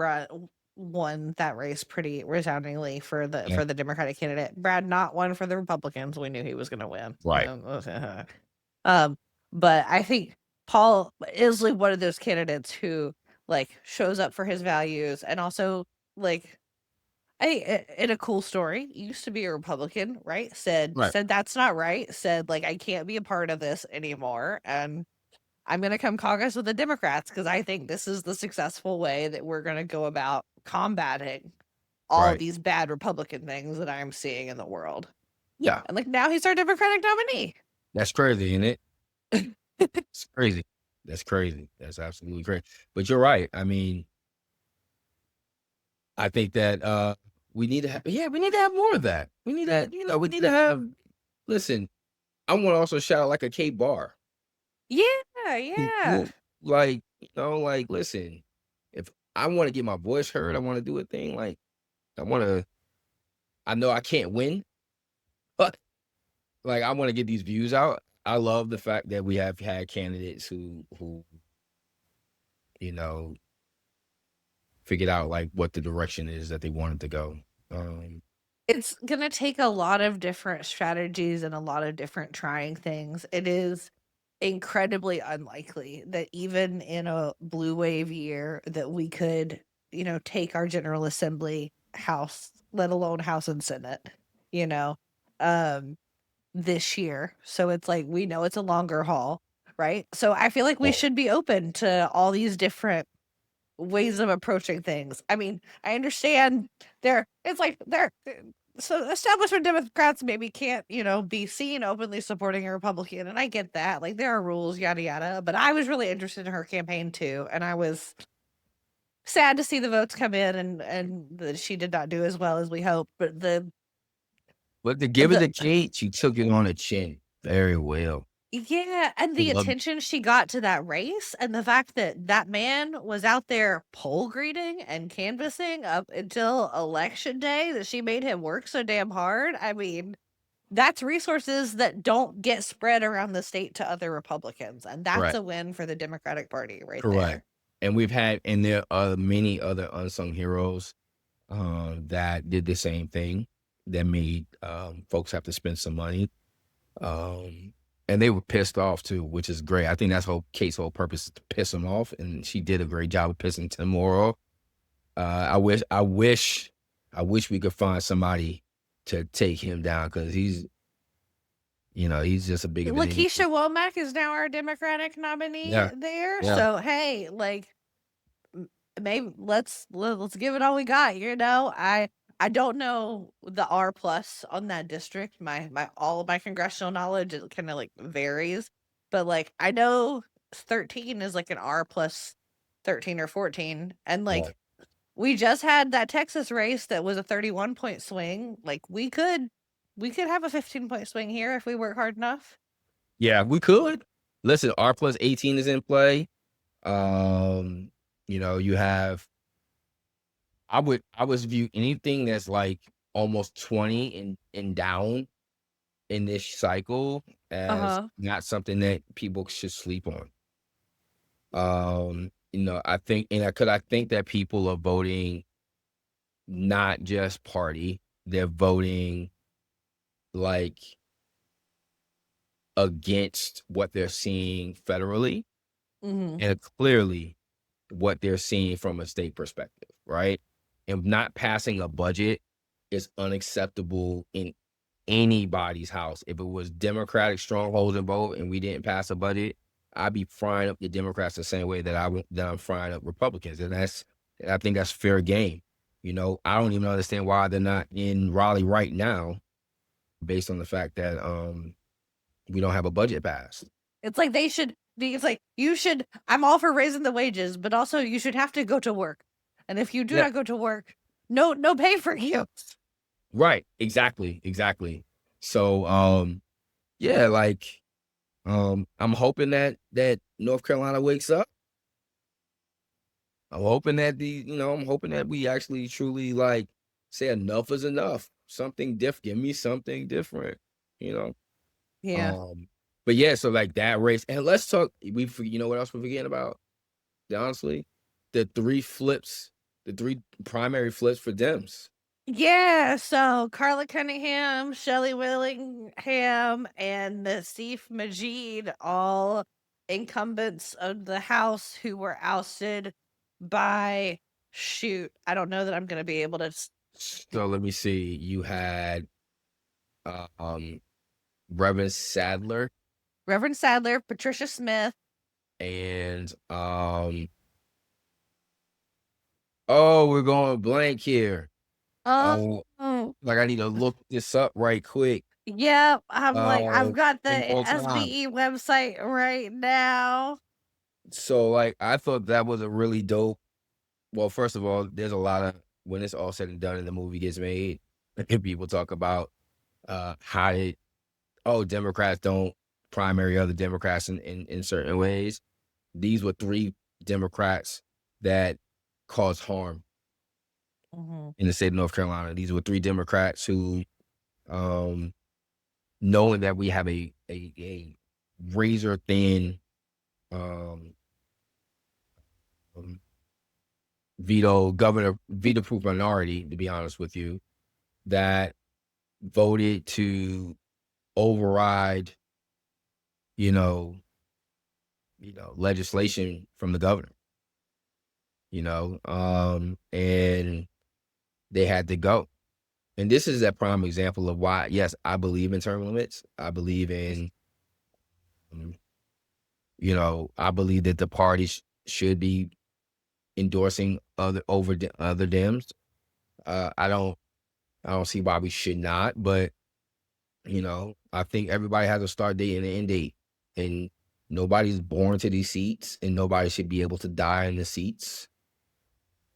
won that race pretty resoundingly for the Yeah. Democratic candidate. Brad not won for the Republicans. We knew he was going to win. Right. Um, but I think Paul is one of those candidates who shows up for his values and also like in a cool story, used to be a Republican, right? Said Right. said that's not right. Said I can't be a part of this anymore, and I'm gonna come caucus with the Democrats because I think this is the successful way that we're gonna go about combating all Right. these bad Republican things that I'm seeing in the world. Yeah. And now he's our Democratic nominee. That's crazy, isn't it? It's crazy. That's crazy. That's absolutely crazy. But you're right. I mean, I think that we need to have more of that. We need to have listen, I want to also shout out like a K bar. Yeah, yeah. Like, like listen, if I want to get my voice heard, I want to do a thing like I want to I know I can't win, but like I want to get these views out. I love the fact that we have had candidates who you know figured out like what the direction is that they wanted to go. Um, It's gonna take a lot of different strategies and a lot of different trying things. It is incredibly unlikely that even in a blue wave year that we could take our General Assembly House, let alone House and Senate, you know, um, this year. So it's like we know it's a longer haul, right? So I feel like we Well, should be open to all these different ways of approaching things. I mean, I understand it's like so establishment Democrats maybe can't, be seen openly supporting a Republican, and I get that. Like there are rules, yada yada. But I was really interested in her campaign too, and I was sad to see the votes come in and that she did not do as well as we hoped. But but to give it the the cake, she took it on the chin very well. yeah, and I the love attention she got to that race, and the fact that that man was out there poll greeting and canvassing up until election day, that she made him work so damn hard. I mean, that's resources that don't get spread around the state to other Republicans, and that's right, a win for the Democratic Party right correct. there. And there are many other unsung heroes that did the same thing that made folks have to spend some money. And they were pissed off too, which is great. I think that's Kate's whole purpose is to piss them off, and she did a great job of pissing Tim Moore off. I wish we could find somebody to take him down because he's just a bigger than Lakeisha anything. Womack is now our Democratic nominee Yeah, there, yeah, so hey, like maybe let's give it all we got. I don't know the R plus on that district. My all of my congressional knowledge it kind of like varies, but like I know 13 is like an R plus 13 or 14, and yeah. like we just had that Texas race that was a 31-point swing. Like we could have a 15-point swing here if we work hard enough. Yeah, we could. Listen, R plus 18 is in play. Um, you have I was view anything that's like almost 20 and down in this cycle Uh as huh. not something that people should sleep on. I think I think that people are voting not just party, they're voting like against what they're seeing federally Hmm. and clearly what they're seeing from a state perspective, right? And not passing a budget is unacceptable in anybody's house. If it was Democratic strongholds in vote and we didn't pass a budget, I'd be frying up the Democrats the same way that I'm frying up Republicans, and I think that's fair game. I don't even understand why they're not in Raleigh right now, based on the fact that we don't have a budget passed. It's like they should be. It's like you should. I'm all for raising the wages, but also you should have to go to work. And if you do Yeah, not go to work, no pay for you. right. Exactly. So, yeah, like, I'm hoping that North Carolina wakes up. I'm hoping that we actually truly like say enough is enough. Something different. Give me something different. You know. Yeah. Um, but yeah, so like that race, and let's talk. You know what else we're forgetting about? Honestly, the the three primary flips for Dems. Yeah, so Carla Cunningham, Shelley Willingham, and Steve Majid, all incumbents of the House who were ousted by shoot. I don't know that I'm going to be able to. So let me see. You had um Reverend Sadler Reverend Sadler, Patricia Smith. and oh, we're going blank here. Oh, Oh, like I need to look this up right quick. yeah. I'm like, I've got Same the old time. SBE website right now. So like I thought that was a really dope. Well, first of all, there's a lot of when it's all said and done and the movie gets made, and people talk about how did Democrats don't primary other Democrats in certain ways. These were three Democrats that caused harm Mhm. in the state of North Carolina. These were three Democrats who, knowing that we have a razor thin um, um, veto proof minority, to be honest with you, that voted to override, you know, legislation from the governor. and they had to go. And this is a prime example of why, yes, I believe in term limits. I believe in, um, I believe that the parties should be endorsing other Dems. I don't see why we should not, but I think everybody has a start date and an end date, and nobody's born to these seats, and nobody should be able to die in the seats.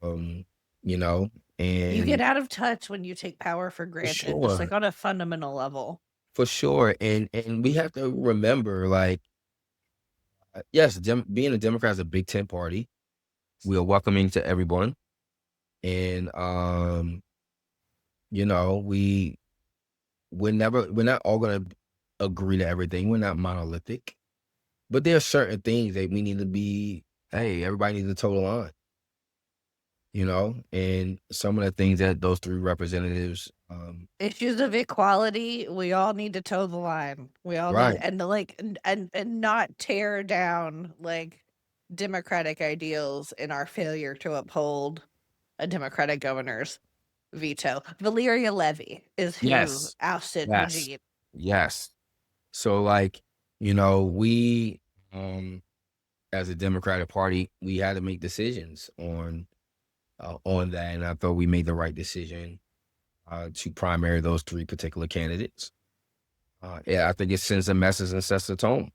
Um, you know, You get and out of touch when you take power for for granted, just sure, like on a fundamental level. for sure, and we have to remember, like, yes, being a Democrat is a Big Tent party. We are welcoming to everyone, and we we're not all gonna agree to everything. We're not monolithic, but there are certain things that we need to be. Hey, everybody needs to toe the line. And some of the things that those three representatives, Issues of equality, we all need to toe the line. We all need right, and to, like and not tear down like democratic ideals in our failure to uphold a democratic governor's veto. Valeria Levy is who yes, ousted yes, Majid. yes. So, like, we, as a Democratic Party, we had to make decisions on that, and I thought we made the right decision to primary those three particular candidates. Yeah, I think it sends a message and sets the tone.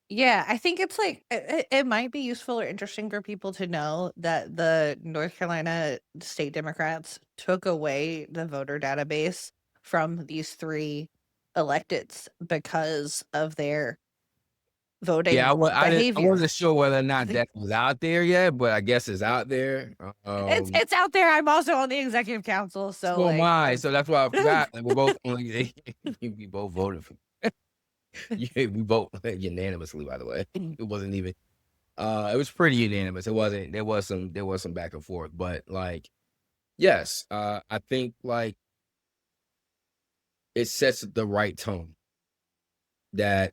Yeah, I think it's like it might be useful or interesting for people to know that the North Carolina state Democrats took away the voter database from these three electeds because of their Yeah, voting I behavior. wasn't sure whether or not The- that was out there yet, but I guess it's out there. it's out there. I'm also on the executive council, so So am like I. So that's why I forgot. Like, we're both only we both voted for. Yeah, we vote unanimously. By the way, it wasn't even. It was pretty unanimous. It wasn't. There was some back and forth, but like, yes, I think like it sets the right tone that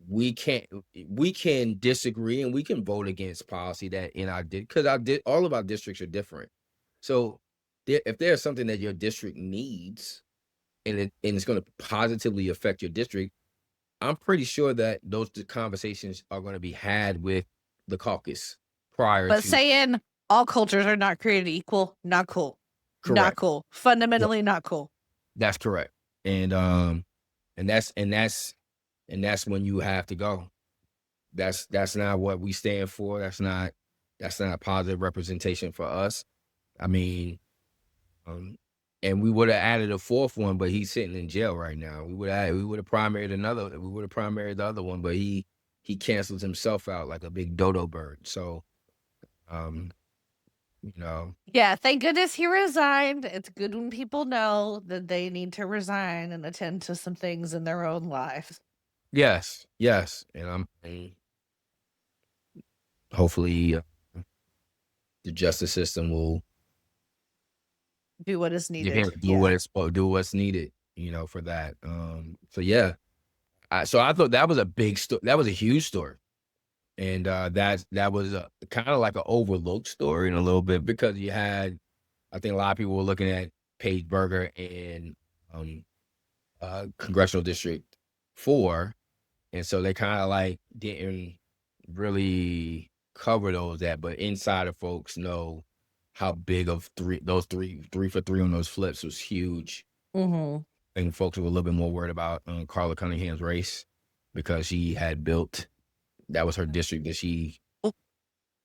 we can disagree and we can vote against policy that in our because all of our districts are different. So if there's something that your district needs and it's going to positively affect your district, I'm pretty sure that those conversations are going to be had with the caucus prior but to. saying all cultures are not created equal, not cool. Not Correct. cool. Yeah, Fundamentally not cool. that's correct. And when you have to go. That's not what we stand for. That's not a positive representation for us. I mean, and we would have added a fourth one, but he's sitting in jail right now. We would have primaried another. We would have primaried the other one, but he canceled himself out like a big dodo bird. So, um, you know, Yeah, thank goodness he resigned. It's good when people know that they need to resign and attend to some things in their own lives. yes, yes, and hopefully the justice system will Do what is give him needed. do Yeah. what it's supposed do what's needed, for that. So yeah, I thought that was a big story. That was a huge story. And that was kind of like an overlooked story in a little bit because I think a lot of people were looking at Page Berger and um, Congressional District 4. And so they kind of like didn't really cover but insider folks know how big of three for three on those flips was huge. Mhm. And folks were a little bit more worried about Carla Cunningham's race because she had built that was her district that she.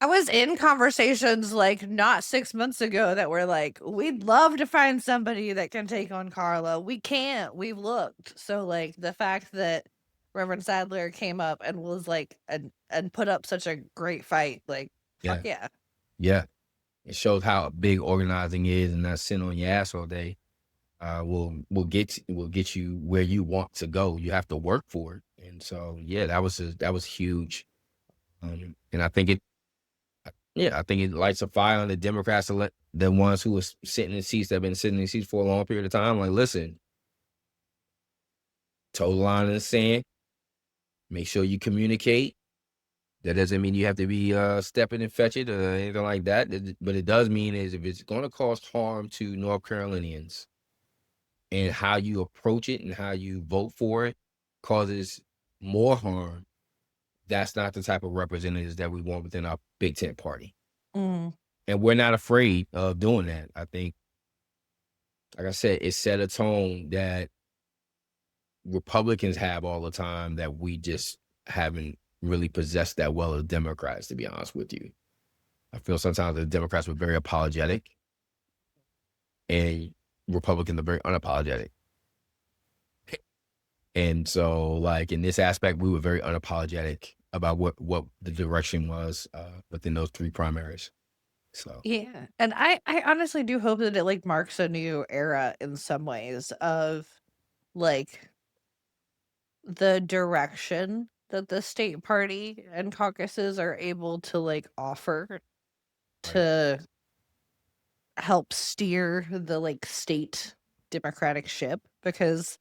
I was in conversations like not 6 months ago that were like, we'd love to find somebody that can take on Carla. We can't. We've looked. So like the fact that Reverend Sadler came up and was like and put up such a great fight, like fuck Yeah, yeah. yeah. It shows how big organizing is, and not sitting on your ass all day. Will get you where you want to go. You have to work for it, and so yeah, that was huge. And I think it lights a fire on the Democrats, the ones who are sitting in seats that have been sitting in seats for a long period of time. Like, listen, toe the line in the sand. Make sure you communicate. That doesn't mean you have to be stepping and fetch it or anything like that. But it does mean is if it's going to cause harm to North Carolinians and how you approach it and how you vote for it causes more harm, that's not the type of representatives that we want within our Big Tent party. Mm. And we're not afraid of doing that. I think, like I said, it set a tone that Republicans have all the time that we just haven't really possessed that well as Democrats, to be honest with you. I feel sometimes the Democrats were very apologetic and Republicans are very unapologetic. And so, like, in this aspect, we were very unapologetic about what the direction was within those 3 primaries. So, Yeah, and I honestly do hope that it, like, marks a new era in some ways of, like, the direction that the state party and caucuses are able to, like, offer right. to help steer the, like, state Democratic ship because,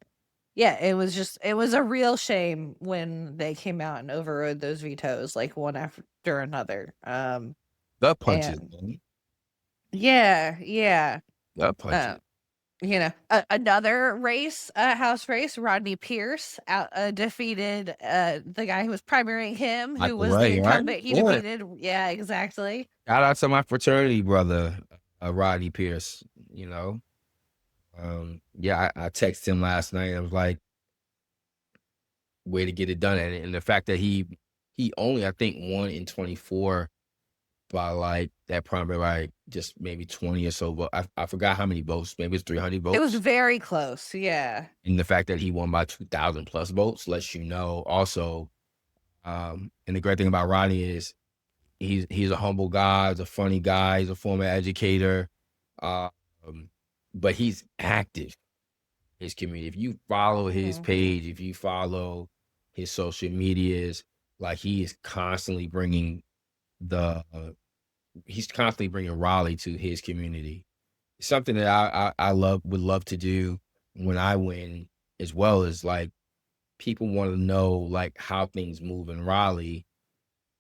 yeah, it was a real shame when they came out and overrode those vetoes, like, one after another, Gut punches, and man. yeah, yeah, Gut uh, punches. another race, House race, Rodney Pierce defeated, the guy who was primarying him, Like who the was the way, right? incumbent he Yeah. defeated. Yeah, exactly. Shout out to my fraternity brother, Rodney Pierce, you know. Yeah, I texted him last night. I was like, way to get it done. And the fact that he only, I think, won in 24 by like that primary, like just maybe 20 or so. But I forgot how many votes. Maybe it's 300 It was votes. very close, yeah. And the fact that he won by 2,000 plus votes lets you know also. And the great thing about Rodney is he's a humble guy, he's a funny guy, he's a former educator. Um, but he's active in his community. If you follow his Mhm, page, if you follow his social medias, like he is constantly bringing the he's constantly bringing Raleigh to his community. Something that I love would love to do when I win as well as like people want to know like how things move in Raleigh,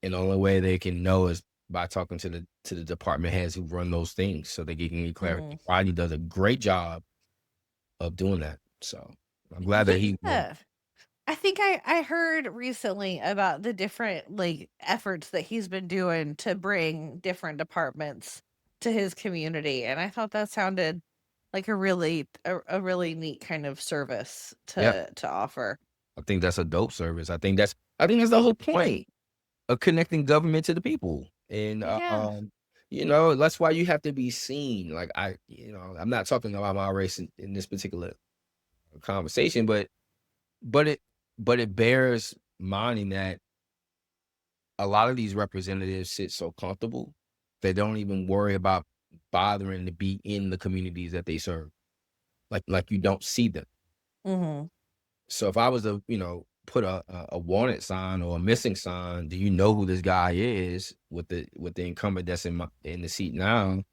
and the only way they can know is by talking to the department heads who run those things, so they can get clarity. mhm. Rodney does a great job of doing that. So I'm glad that he won. Yeah. I think I heard recently about the different, like, efforts that he's been doing to bring different departments to his community, and I thought that sounded like a really neat kind of service Yep. to offer. I think that's a dope service. I think that's the whole point of connecting government to the people. And Yeah. that's why you have to be seen. Like I'm not talking about my race in this particular conversation, but it but it bears minding that a lot of these representatives sit so comfortable they don't even worry about bothering to be in the communities that they serve. Like you don't see them. Mhm. So if I was to, put a wanted sign or a missing sign, do you know who this guy is with the incumbent that's in the seat now?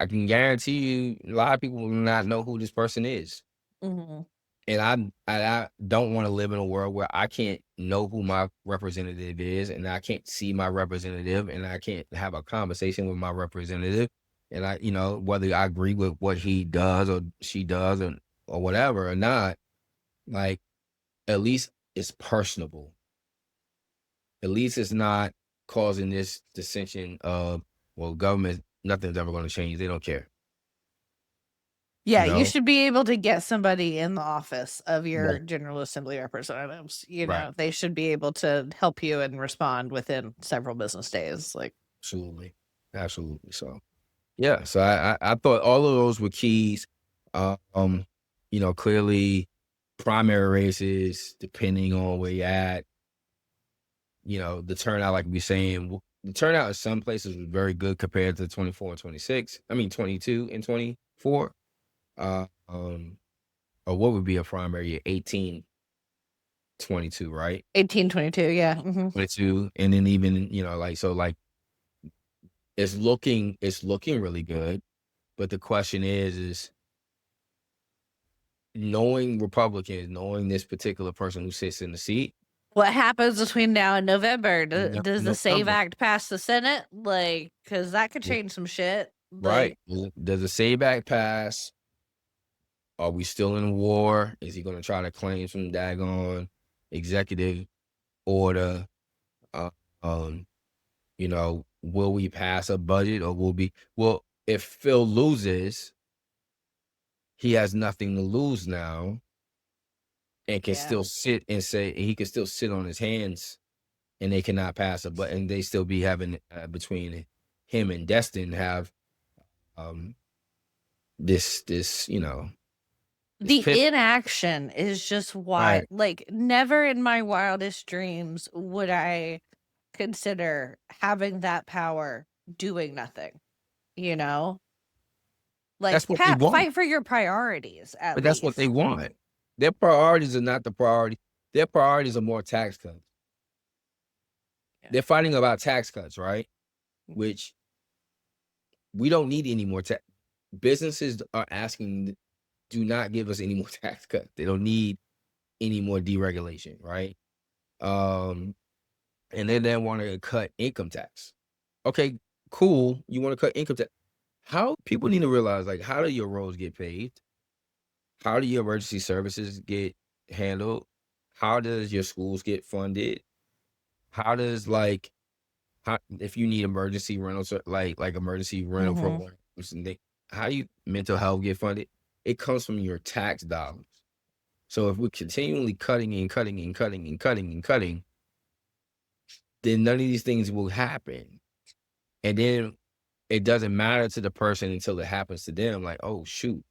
I can guarantee you a lot of people will not know who this person is. Mhm. And I don't want to live in a world where I can't know who my representative is, and I can't see my representative, and I can't have a conversation with my representative. And whether I agree with what he does or she does or whatever or not, like at least it's personable. At least it's not causing this dissension of, well, government, nothing's ever going to change. They don't care, Yeah, you you know? should be able to get somebody in the office of your Right. General Assembly representatives, Right. they should be able to help you and respond within several business days, like Absolutely. Absolutely. So, yeah. So I thought all of those were keys. Um, clearly primary races, depending on where you're at, the turnout, like we saying, the turnout in some places was very good compared to 24 and 26. I mean, 22 and 24. Uh, um, or what would be a primary year? 18, 22, right? 1822, yeah, mhm. 22. And then even, like it's looking really good. But the question is knowing Republicans, knowing this particular person who sits in the seat, What happens between now and November? No, Does the SAVE November. Act pass the Senate? Like, because that could change some shit. Right. Like, Does the SAVE Act pass? Are we still in war? Is he going to try to claim some daggone executive order? Uh, um, will we pass a budget or well, if Phil loses, he has nothing to lose now and can yeah. still sit and say he can still sit on his hands and they cannot pass a budget and they still be having between him and Destin have um this this The pit. inaction is just why, Right. like, never in my wildest dreams would I consider having that power doing nothing, you know? That's Like, what they want. fight for your priorities at But that's what they least. want. Their priorities are not the priority. Their priorities are more tax cuts. Yeah. They're fighting about tax cuts, right? Which we don't need any more tax. Businesses are asking, do not give us any more tax cuts. They don't need any more deregulation, right? And they then want to cut income tax. Okay, cool. You want to cut income tax. How people need to realize, like, how do your roads get paved? How do your emergency services get handled? How does your schools get funded? How does how if you need emergency rentals like emergency rental Mhm. programs and how do you mental health get funded? It comes from your tax dollars. So if we're continually cutting and cutting and cutting and cutting and cutting, then none of these things will happen. And then it doesn't matter to the person until it happens to them. Like, oh shoot,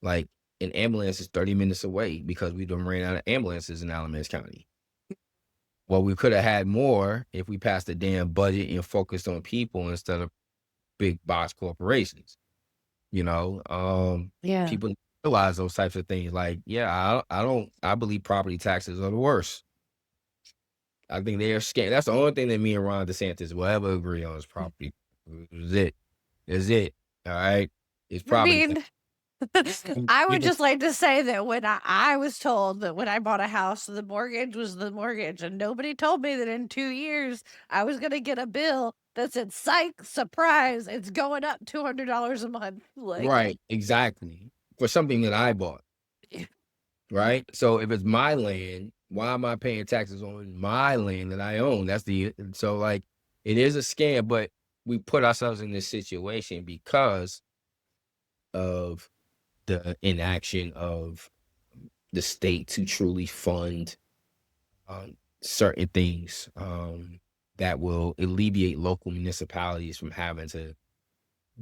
like an ambulance is 30 minutes away because we done ran out of ambulances in Alamance County. Well, we could have had more if we passed the damn budget and focused on people instead of big box corporations. You know, Yeah. people realize those types of things. Like, yeah, I believe property taxes are the worst. I think they are scam. That's the only thing that me and Ron DeSantis will ever agree on is property. Is it? Is it? All right. It's I property tax. mean, I would People, just like to say that when I was told that when I bought a house, the mortgage was the mortgage, and nobody told me that in 2 years I was going to get a bill that said, "Psych, surprise, it's going up $200 a month." Like, right? Exactly. For something that I bought. Right? So if it's my land, why am I paying taxes on my land that I own? So like it is a scam, but we put ourselves in this situation because of the inaction of the state to truly fund certain things that will alleviate local municipalities from having to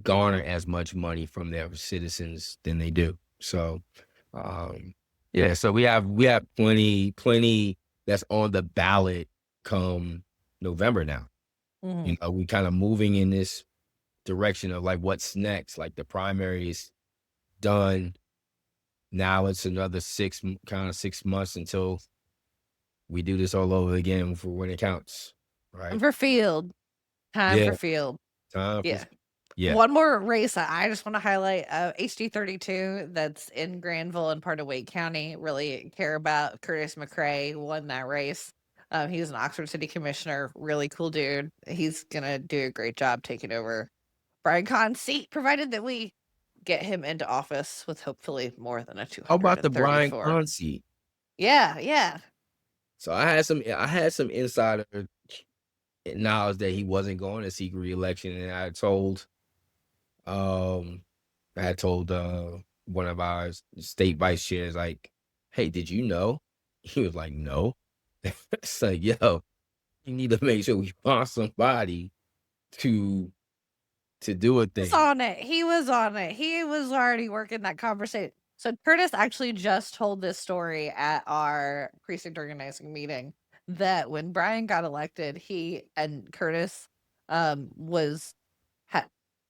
garner as much money from their citizens than they do. So yeah, so we have plenty that's on the ballot come November now. mhm. We kind of moving in this direction of like what's next. Like the primary is done. Now it's another 6 months until we do this all over again for when it counts. Right. For field, time Yeah. for field. Time for Yeah. yeah. One more race I just want to highlight, HD 32 that's in Granville and part of Wake County. Really care about Curtis McCrae won that race. He's an Oxford City Commissioner, really cool dude. He's gonna do a great job taking over Brian Kahn's seat, provided that we get him into office with hopefully more than a How about the Brian 234. Concy? Yeah, yeah. So I had some insider knowledge that he wasn't going to seek reelection, and um I had told one of our state vice chairs, like, hey, did you know? He was like, no. It's like, yo, you need to make sure we find somebody to do a Was thing. on it. He was on it. He was already working that conversation. So Curtis actually just told this story at our precinct organizing meeting that when Brian got elected, he and Curtis was had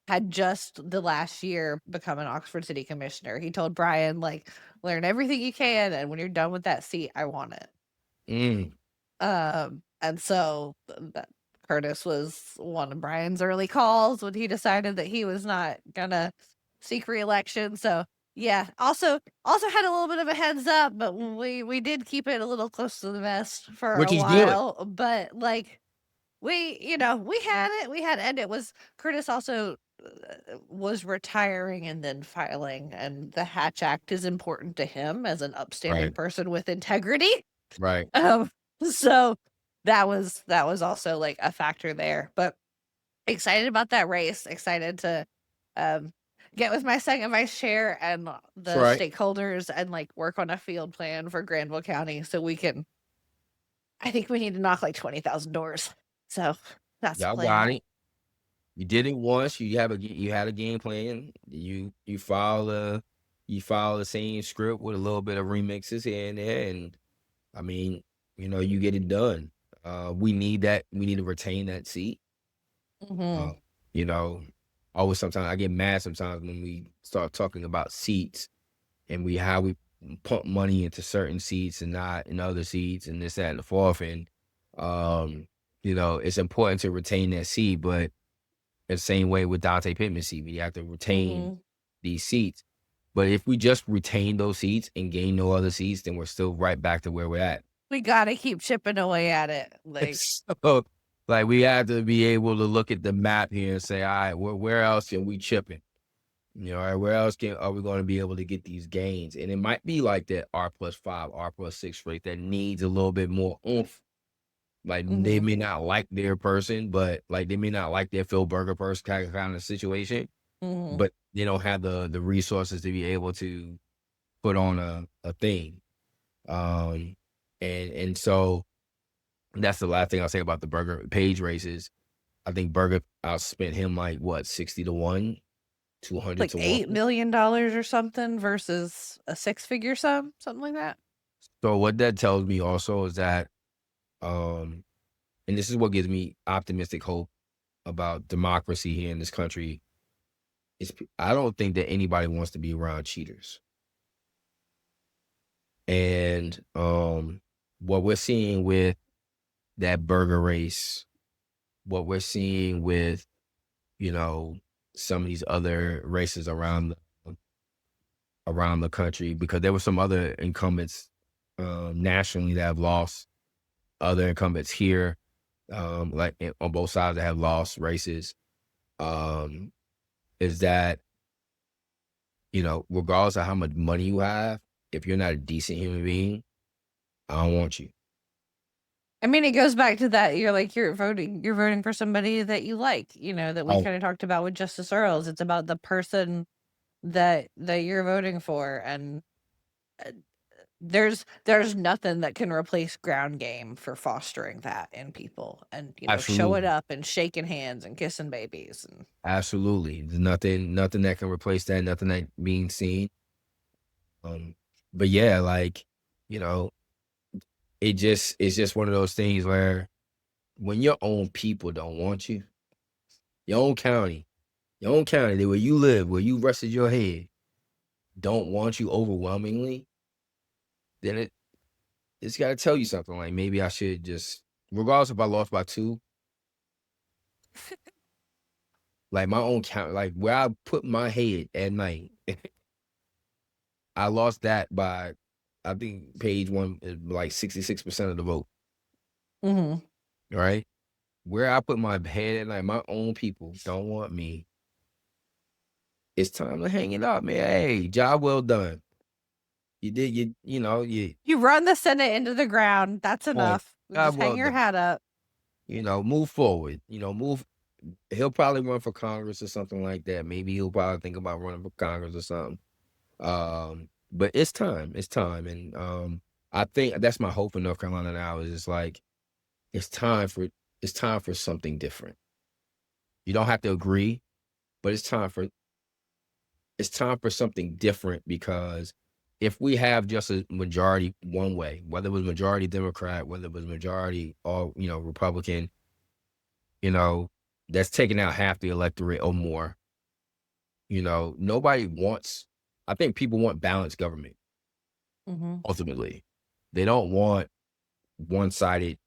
had just the last year become an Oxford City Commissioner. He told Brian, like, learn everything you can, and when you're done with that seat, I want it. Mm, And so that Curtis was one of Brian's early calls when he decided that he was not gonna seek reelection. So Yeah, also had a little bit of a heads up, but we did keep it a little close to the vest for which a is good. while, but, like, we had it, and it was Curtis also, was retiring and then filing, and the Hatch Act is important to him as an upstanding Right, person with integrity, right. um, so that was also, like, a factor there, but excited about that race, excited to, um, get with my second vice chair and That's the right. stakeholders and, like, work on a field plan for Granville County so we can I think we need to knock, like, 20,000 doors. So, that's the Y'all got plan. it. You did it once. You had a game plan. You follow the same script with a little bit of remixes here and there, and I mean, you get it done. We need that. We need to retain that seat. Uh, Mhm, you know, always sometimes I get mad sometimes when we start talking about seats and how we pump money into certain seats and not in other seats and this, that, and the fourth. And it's important to retain that seat, but the same way with Dante Pittman's seat, we have to retain mhm. these seats. But if we just retain those seats and gain no other seats, then we're still right back to where we're at. We gotta keep chipping away at it, like So, like, we have to be able to look at the map here and say, all right, where else can we chip it? All right, where else are we going to be able to get these gains? And it might be like that R+5, R+6 rate that needs a little bit more oomph. Like, they mhm, may not like their person, but like they may not like their Phil Berger person kind of situation, mhm. but they don't have the resources to be able to put on a thing. Um, and so that's the last thing I'll say about the Berger Page races. I think Berger outspent him like what, 60 to 1, 200 Like to 1. $8 million or something versus a six-figure sum, something like that? So what that tells me also is that, um, and this is what gives me optimistic hope about democracy here in this country, is I don't think that anybody wants to be around cheaters. And what we're seeing with that burger race, what we're seeing with, you know, some of these other races around the country, because there were some other incumbents nationally that have lost, other incumbents here, on both sides that have lost races, um, is that, regardless of how much money you have, if you're not a decent human being, I don't want you. I mean, it goes back to that you're voting for somebody that you like, that we Oh, kinda talked about with Justice Earls. It's about the person that you're voting for, and, uh, there's nothing that can replace ground game for fostering that in people and, showing absolutely. up and shaking hands and kissing babies and Absolutely. There's nothing that can replace that, nothing that being seen. But yeah, like, you know, it's just one of those things where when your own people don't want you, your own county, where you live, where you rested your head, don't want you overwhelmingly, then it's gotta tell you something. Like, maybe I should just, regardless if I lost by two, like my own count, like where I put my head at night, I lost that by, I think page one is like 66% of the vote. Mhm. Right? Where I put my head at night, my own people don't want me. It's time to hang it up, man. Hey, job well done. You did you You run the Senate into the ground, that's point. enough. Job Just hang well your done. hat up. Move forward. Move. He'll probably run for Congress or something like that. Maybe he'll probably think about running for Congress or something. But it's time. It's time. And I think that's my hope in North Carolina now is it's like it's time for it's time for something different. You don't have to agree, but it's time for something different, because if we have just a majority one way, whether it was majority Democrat, whether it was majority or Republican, you know, that's taking out half the electorate or more. Nobody wants. I think people want balanced government. Mhm. Ultimately, they don't want one-sided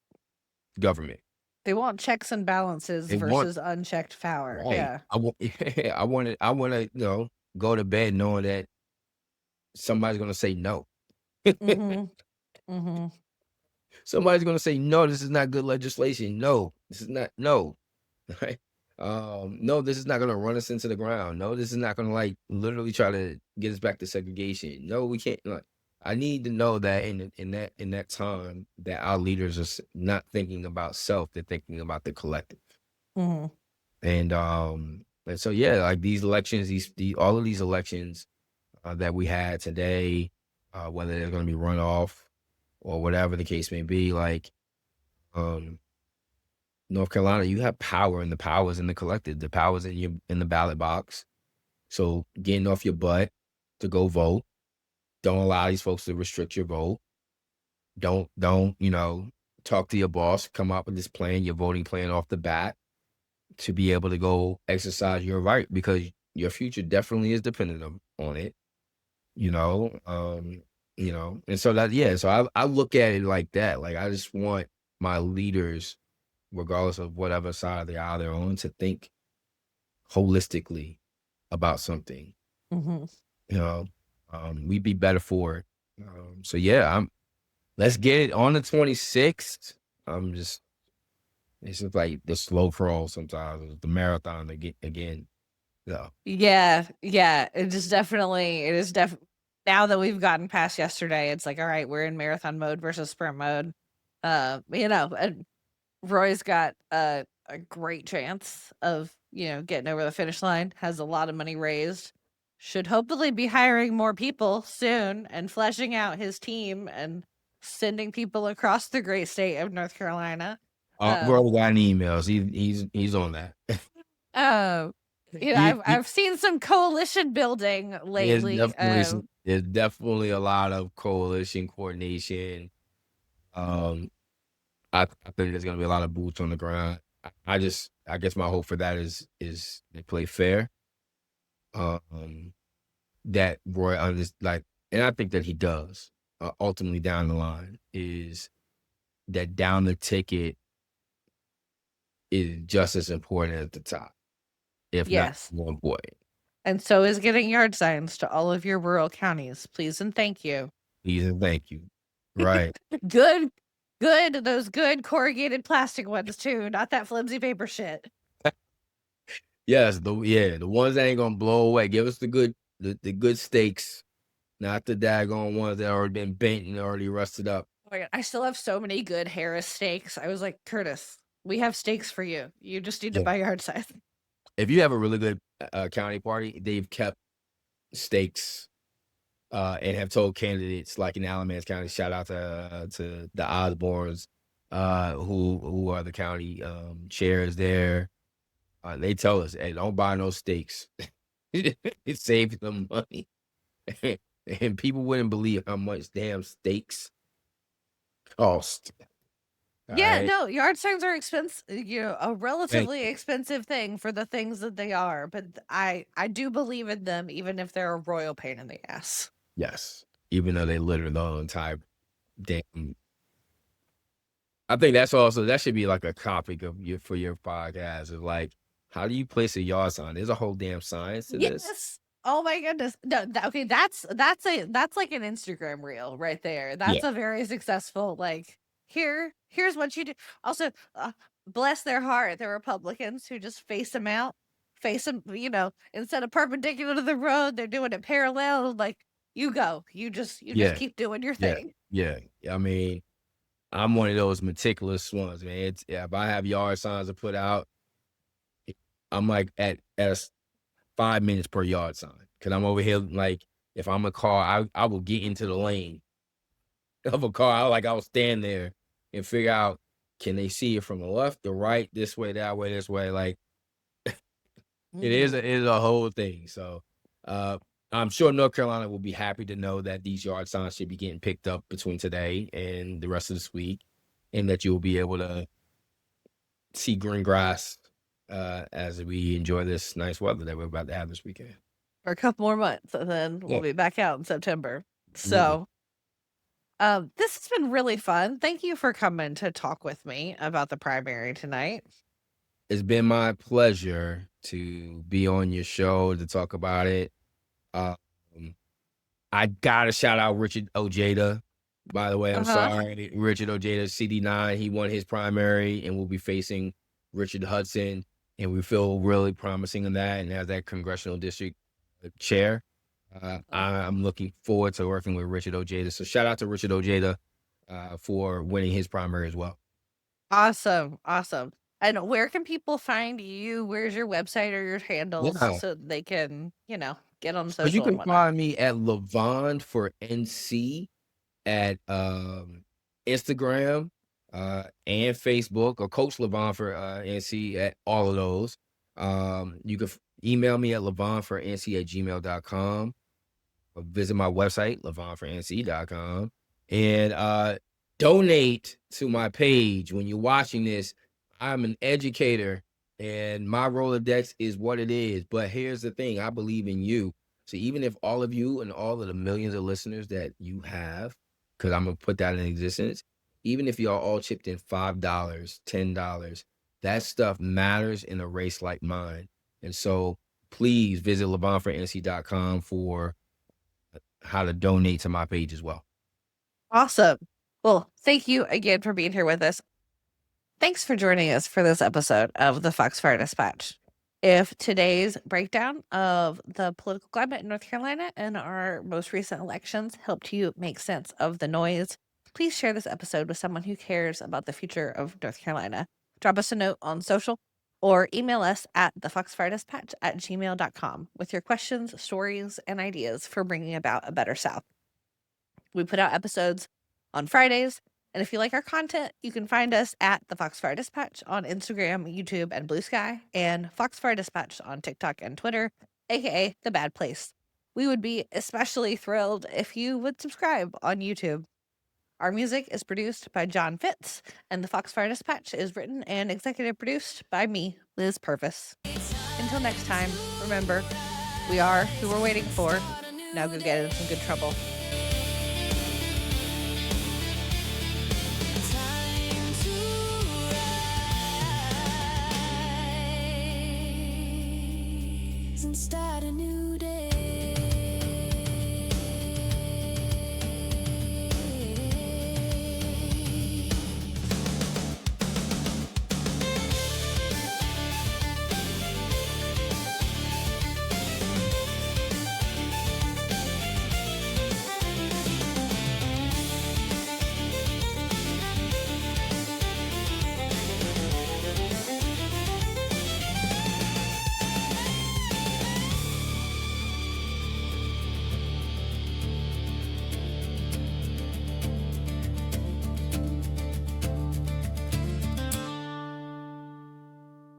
government. They want checks and balances They want versus unchecked power, right. yeah. I want. I want to. Go to bed knowing that somebody's gonna say no. Mhm. Mhm. Somebody's gonna say, "No, this is not good legislation. No, this is not no." Right? No, this is not gonna run us into the ground. No, this is not gonna like literally try to get us back to segregation. No, we can't. Like, I need to know that in that time that our leaders are not thinking about self; they're thinking about the collective. Mhm. And so yeah, like these elections, all of these elections that we had today, whether they're going to be runoff or whatever the case may be, like um, North Carolina, you have power, and the power is in the collective. The power is in the ballot box. So getting off your butt to go vote. Don't allow these folks to restrict your vote. Don't talk to your boss. Come up with this plan, your voting plan off the bat to be able to go exercise your right because your future definitely is dependent on it. You know, and so so I look at it like that. Like I just want my leaders, regardless of whatever side of the aisle they're on, to think holistically about something. Mhm. You know, we'd be better for it. So yeah, let's get it on the 26th. I'm just it's just like the slow crawl sometimes, the marathon again. So Yeah, yeah, it is now that we've gotten past yesterday, it's like, all right, we're in marathon mode versus sprint mode. And Roy's got a great chance of, getting over the finish line, has a lot of money raised, should hopefully be hiring more people soon and fleshing out his team and sending people across the great state of North Carolina. I've Um, already gotten emails. He's on that. oh, He I've seen some coalition building lately. There's definitely a lot of coalition coordination. Um, I think there's gonna be a lot of boots on the ground. I guess my hope for that is they play fair. Um, that Roy like, and I think that he does. Ultimately, down the line, is that down the ticket is just as important at the top, if not Yes. more important. And so is getting yard signs to all of your rural counties. Please and thank you. Please and thank you. Right. Good, those good corrugated plastic ones too, not that flimsy paper shit. Yes, the ones that ain't gonna blow away. Give us the good steaks, not the daggone ones that already been bent and already rusted up. Oh my god, I still have so many good Harris steaks. I was like, "Curtis, we have steaks for you. You just need to Yeah. buy yard signs." If you have a really good county party, they've kept steaks and have told candidates like in Alamance County. Shout out to the Osborns, who are the county chairs there. They tell us, "Hey, don't buy no steaks. It saves them money." And people wouldn't believe how much damn steaks cost. All Yeah, right. no, yard signs are expensive, a Thank relatively you. expensive thing for the things that they are, but I do believe in them even if they're a royal pain in the ass. Yes. Even though they litter the whole entire damn. I think that should be like a topic of your podcast of like, how do you place a yard sign? There's a whole damn science to this. Yes. Oh my goodness. No, okay, that's like an Instagram reel right there. Yeah. That's a very successful like here's what you do. Also, bless their heart, the Republicans who just face them out, face them, instead of perpendicular to the road, they're doing it parallel. Like you just Yeah. keep doing your Yeah. thing. Yeah. I mean, I'm one of those meticulous ones, man. If I have yard signs to put out, I'm like at 5 minutes per yard sign. Cause I'm over here like if I'm a car, I will get into the lane of a car. I will stand there and figure out, can they see it from the left, the right, this way, that way, this way. Like Mhm. it is a whole thing. So uh I'm sure North Carolina will be happy to know that these yard signs should be getting picked up between today and the rest of this week, and that you'll be able to see green grass as we enjoy this nice weather that we're about to have this weekend. For a couple more months, and then we'll Yeah, be back out in September. absolutely. So this has been really fun. Thank you for coming to talk with me about the primary tonight. It's been my pleasure to be on your show to talk about it. Um, I gotta shout out Richard Ojeda. By the way, I'm Uh-huh. sorry, Richard Ojeda, CD9. He won his primary and will be facing Richard Hudson, and we feel really promising in that, and as that congressional district chair. I'm looking forward to working with Richard Ojeda. So shout out to Richard Ojeda for winning his primary as well. Awesome, awesome. And where can people find you? Where's your website or your handles Yeah. so they can, get on So you social and can whatnot? find me at LeVon for NC at Instagram and Facebook, or Coach LeVon for NC at all of those. You can email me at LeVon for NC at gmail.com, or visit my website, LeVonforNC.com, and donate to my page. When you're watching this, I'm an educator and my Rolodex is what it is. But here's the thing, I believe in you. So even if all of you and all of the millions of listeners that you have, because I'm going to put that in existence, even if y'all all chipped in $5, $10, that stuff matters in a race like mine. And so please visit LeVonforNC.com for how to donate to my page as well. Awesome. Well, thank you again for being here with us. Thanks for joining us for this episode of the Foxfire Dispatch. If today's breakdown of the political climate in North Carolina and our most recent elections helped you make sense of the noise, please share this episode with someone who cares about the future of North Carolina. Drop us a note on social or email us at thefoxfiredispatch@gmail.com with your questions, stories, and ideas for bringing about a better South. We put out episodes on Fridays, and if you like our content, you can find us at the Foxfire Dispatch on Instagram, YouTube, and Blue Sky, and Foxfire Dispatch on TikTok and Twitter, aka The Bad Place. We would be especially thrilled if you would subscribe on YouTube. Our music is produced by John Fitz, and the Foxfire Dispatch is written and executive produced by me, Liz Purvis. Until next time, remember, we are who we're waiting for. Now go get in some good trouble. And start a new day.